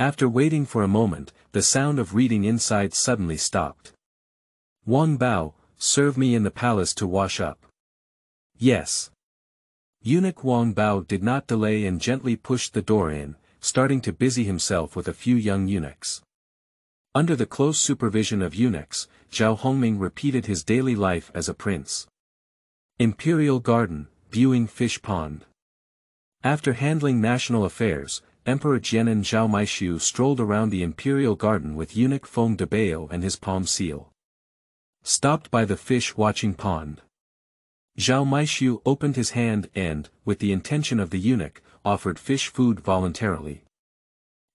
A: After waiting for a moment, the sound of reading inside suddenly stopped. Wang Bao, serve me in the palace to wash up. Yes. Eunuch Wang Bao did not delay and gently pushed the door in, starting to busy himself with a few young eunuchs. Under the close supervision of eunuchs, Zhao Hongming repeated his daily life as a prince. Imperial Garden, viewing fish pond. After handling national affairs, Emperor Jian'an Zhao Maishu strolled around the Imperial Garden with eunuch Feng Debao and his palm seal. Stopped by the fish-watching pond. Zhao Maishu opened his hand and, with the intention of the eunuch, offered fish food voluntarily.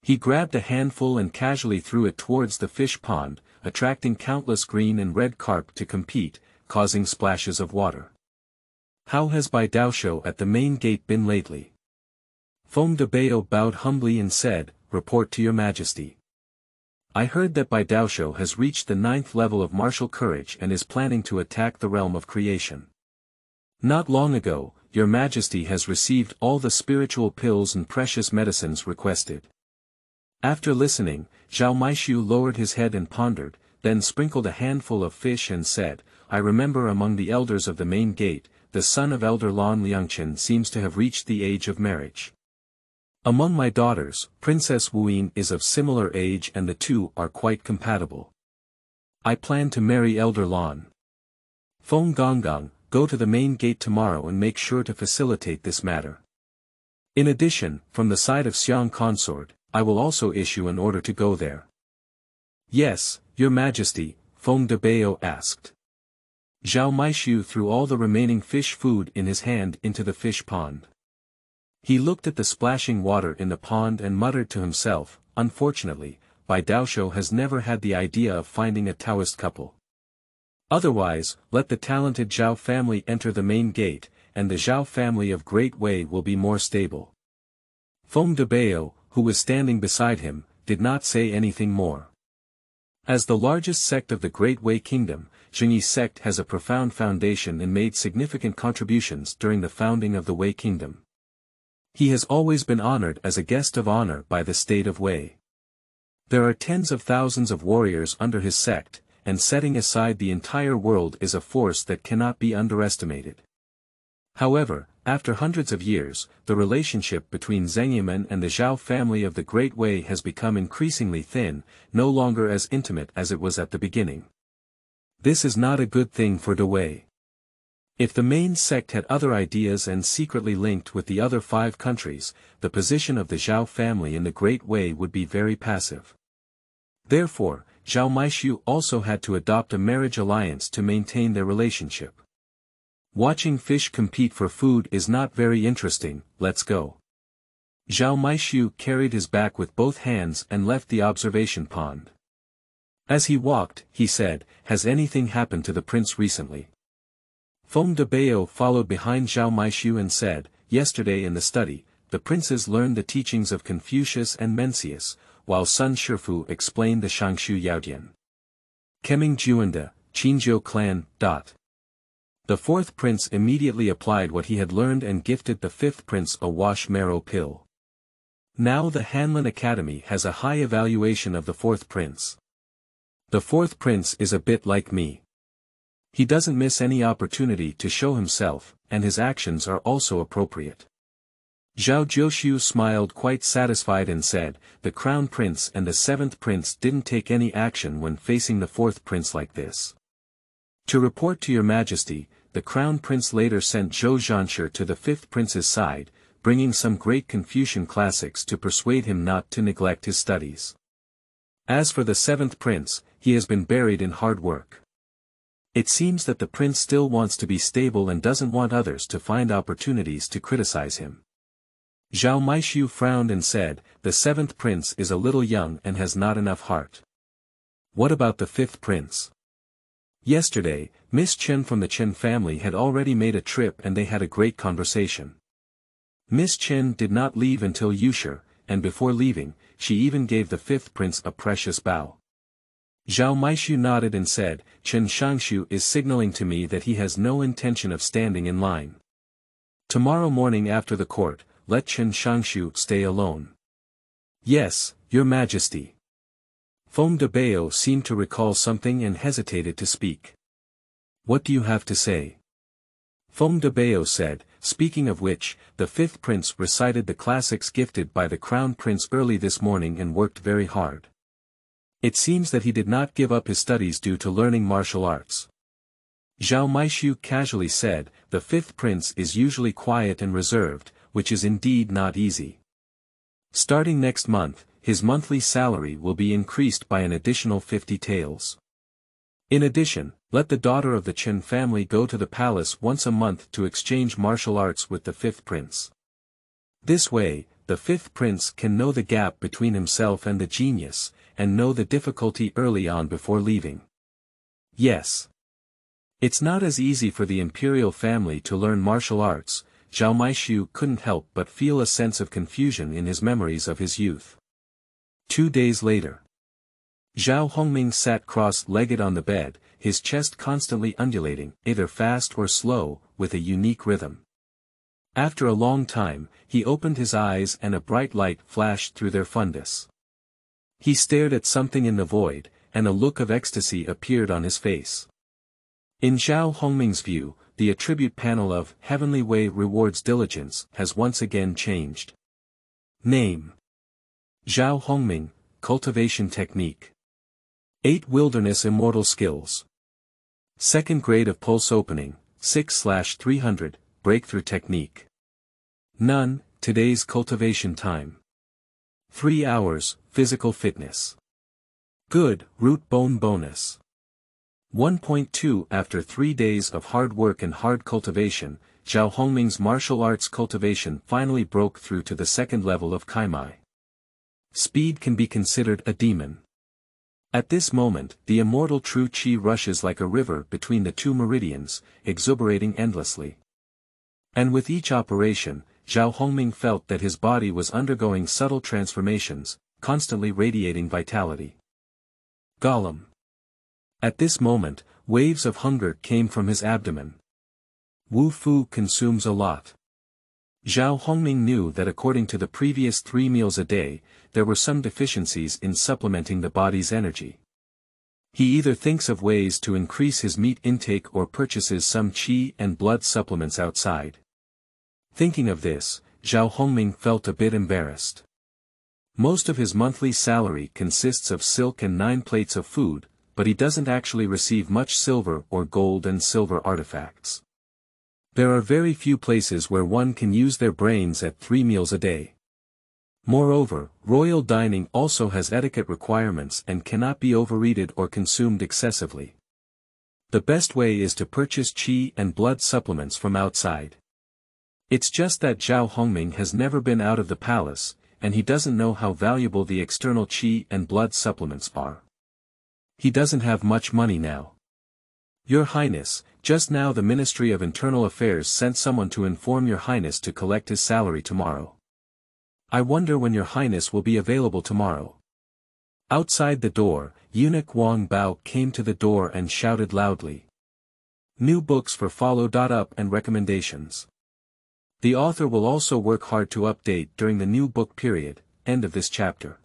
A: He grabbed a handful and casually threw it towards the fish pond, attracting countless green and red carp to compete, causing splashes of water. How has Bai Daosho at the main gate been lately? Feng Debao bowed humbly and said, "Report to your majesty. I heard that Bai Daosho has reached the 9th level of martial courage and is planning to attack the realm of creation. Not long ago, your majesty has received all the spiritual pills and precious medicines requested." After listening, Zhao Maishu lowered his head and pondered, then sprinkled a handful of fish and said, "I remember among the elders of the main gate, the son of Elder Lan Liangchen seems to have reached the age of marriage. Among my daughters, Princess Wuyin is of similar age and the two are quite compatible. I plan to marry Elder Lan. Feng Gonggang, go to the main gate tomorrow and make sure to facilitate this matter. In addition, from the side of Xiang Consort, I will also issue an order to go there." "Yes, your majesty," Feng Debao asked. Zhao Maishu threw all the remaining fish food in his hand into the fish pond. He looked at the splashing water in the pond and muttered to himself, "Unfortunately, Bai Daosho has never had the idea of finding a Taoist couple. Otherwise, let the talented Zhao family enter the main gate, and the Zhao family of Great Wei will be more stable." Feng Debao, who was standing beside him, did not say anything more. As the largest sect of the Great Wei Kingdom, Zhengyi's sect has a profound foundation and made significant contributions during the founding of the Wei Kingdom. He has always been honored as a guest of honor by the state of Wei. There are tens of thousands of warriors under his sect, and setting aside the entire world is a force that cannot be underestimated. However, after hundreds of years, the relationship between Zhengyiman and the Zhao family of the Great Wei has become increasingly thin, no longer as intimate as it was at the beginning. This is not a good thing for the Wei. If the main sect had other ideas and secretly linked with the other 5 countries, the position of the Zhao family in the Great Wei would be very passive. Therefore, Zhao Maishu also had to adopt a marriage alliance to maintain their relationship. Watching fish compete for food is not very interesting, let's go. Zhao Meishu carried his back with both hands and left the observation pond. As he walked, he said, "Has anything happened to the prince recently?" Feng de Bao followed behind Zhao Meishu and said, "Yesterday in the study, the princes learned the teachings of Confucius and Mencius, while Sun Shifu explained the Shangshu Yaodian. Keming Juanda, Qinzhou clan. The fourth prince immediately applied what he had learned and gifted the fifth prince a wash marrow pill. Now the Hanlin Academy has a high evaluation of the fourth prince. The fourth prince is a bit like me. He doesn't miss any opportunity to show himself, and his actions are also appropriate." Zhao Jiushu smiled quite satisfied and said, "The crown prince and the seventh prince didn't take any action when facing the fourth prince like this. To report to your majesty, the crown prince later sent Zhou Zhanshi to the fifth prince's side, bringing some great Confucian classics to persuade him not to neglect his studies. As for the seventh prince, he has been buried in hard work. It seems that the prince still wants to be stable and doesn't want others to find opportunities to criticize him." Zhao Meishu frowned and said, "The seventh prince is a little young and has not enough heart. What about the fifth prince?" Yesterday, Miss Chen from the Chen family had already made a trip and they had a great conversation. Miss Chen did not leave until Yusher, and before leaving, she even gave the fifth prince a precious bow. Zhao Meishu nodded and said, "Chen Shangshu is signaling to me that he has no intention of standing in line. Tomorrow morning after the court, let Chen Shangshu stay alone." "Yes, your majesty." Feng de Bao seemed to recall something and hesitated to speak. "What do you have to say?" Feng de Bao said, "Speaking of which, the fifth prince recited the classics gifted by the crown prince early this morning and worked very hard. It seems that he did not give up his studies due to learning martial arts." Zhao Meishu casually said, "The fifth prince is usually quiet and reserved, which is indeed not easy. Starting next month, his monthly salary will be increased by an additional 50 taels. In addition, let the daughter of the Chen family go to the palace once a month to exchange martial arts with the fifth prince. This way, the fifth prince can know the gap between himself and the genius, and know the difficulty early on before leaving." Yes. It's not as easy for the imperial family to learn martial arts. Zhao Meishu couldn't help but feel a sense of confusion in his memories of his youth. 2 days later. Zhao Hongming sat cross-legged on the bed, his chest constantly undulating, either fast or slow, with a unique rhythm. After a long time, he opened his eyes and a bright light flashed through their fundus. He stared at something in the void, and a look of ecstasy appeared on his face. In Zhao Hongming's view, the attribute panel of Heavenly Way Rewards Diligence has once again changed. Name: Zhao Hongming, Cultivation Technique. 8 Wilderness Immortal Skills. Second grade of Pulse Opening, 6/300, Breakthrough Technique. None, today's cultivation time. 3 hours, Physical Fitness. Good, Root Bone Bonus. 1.2 After 3 days of hard work and hard cultivation, Zhao Hongming's martial arts cultivation finally broke through to the second level of Kaimai. Speed can be considered a demon. At this moment, the immortal true qi rushes like a river between the 2 meridians, exuberating endlessly. And with each operation, Zhao Hongming felt that his body was undergoing subtle transformations, constantly radiating vitality. Gollum. At this moment, waves of hunger came from his abdomen. Wu Fu consumes a lot. Zhao Hongming knew that according to the previous 3 meals a day, there were some deficiencies in supplementing the body's energy. He either thinks of ways to increase his meat intake or purchases some qi and blood supplements outside. Thinking of this, Zhao Hongming felt a bit embarrassed. Most of his monthly salary consists of silk and 9 plates of food, but he doesn't actually receive much silver or gold and silver artifacts. There are very few places where one can use their brains at 3 meals a day. Moreover, royal dining also has etiquette requirements and cannot be overeaten or consumed excessively. The best way is to purchase qi and blood supplements from outside. It's just that Zhao Hongming has never been out of the palace, and he doesn't know how valuable the external qi and blood supplements are. He doesn't have much money now. Your Highness, just now the Ministry of Internal Affairs sent someone to inform Your Highness to collect his salary tomorrow. I wonder when Your Highness will be available tomorrow. Outside the door, Eunuch Wang Bao came to the door and shouted loudly. New books for follow. Up and recommendations. The author will also work hard to update during the new book period. End of this chapter.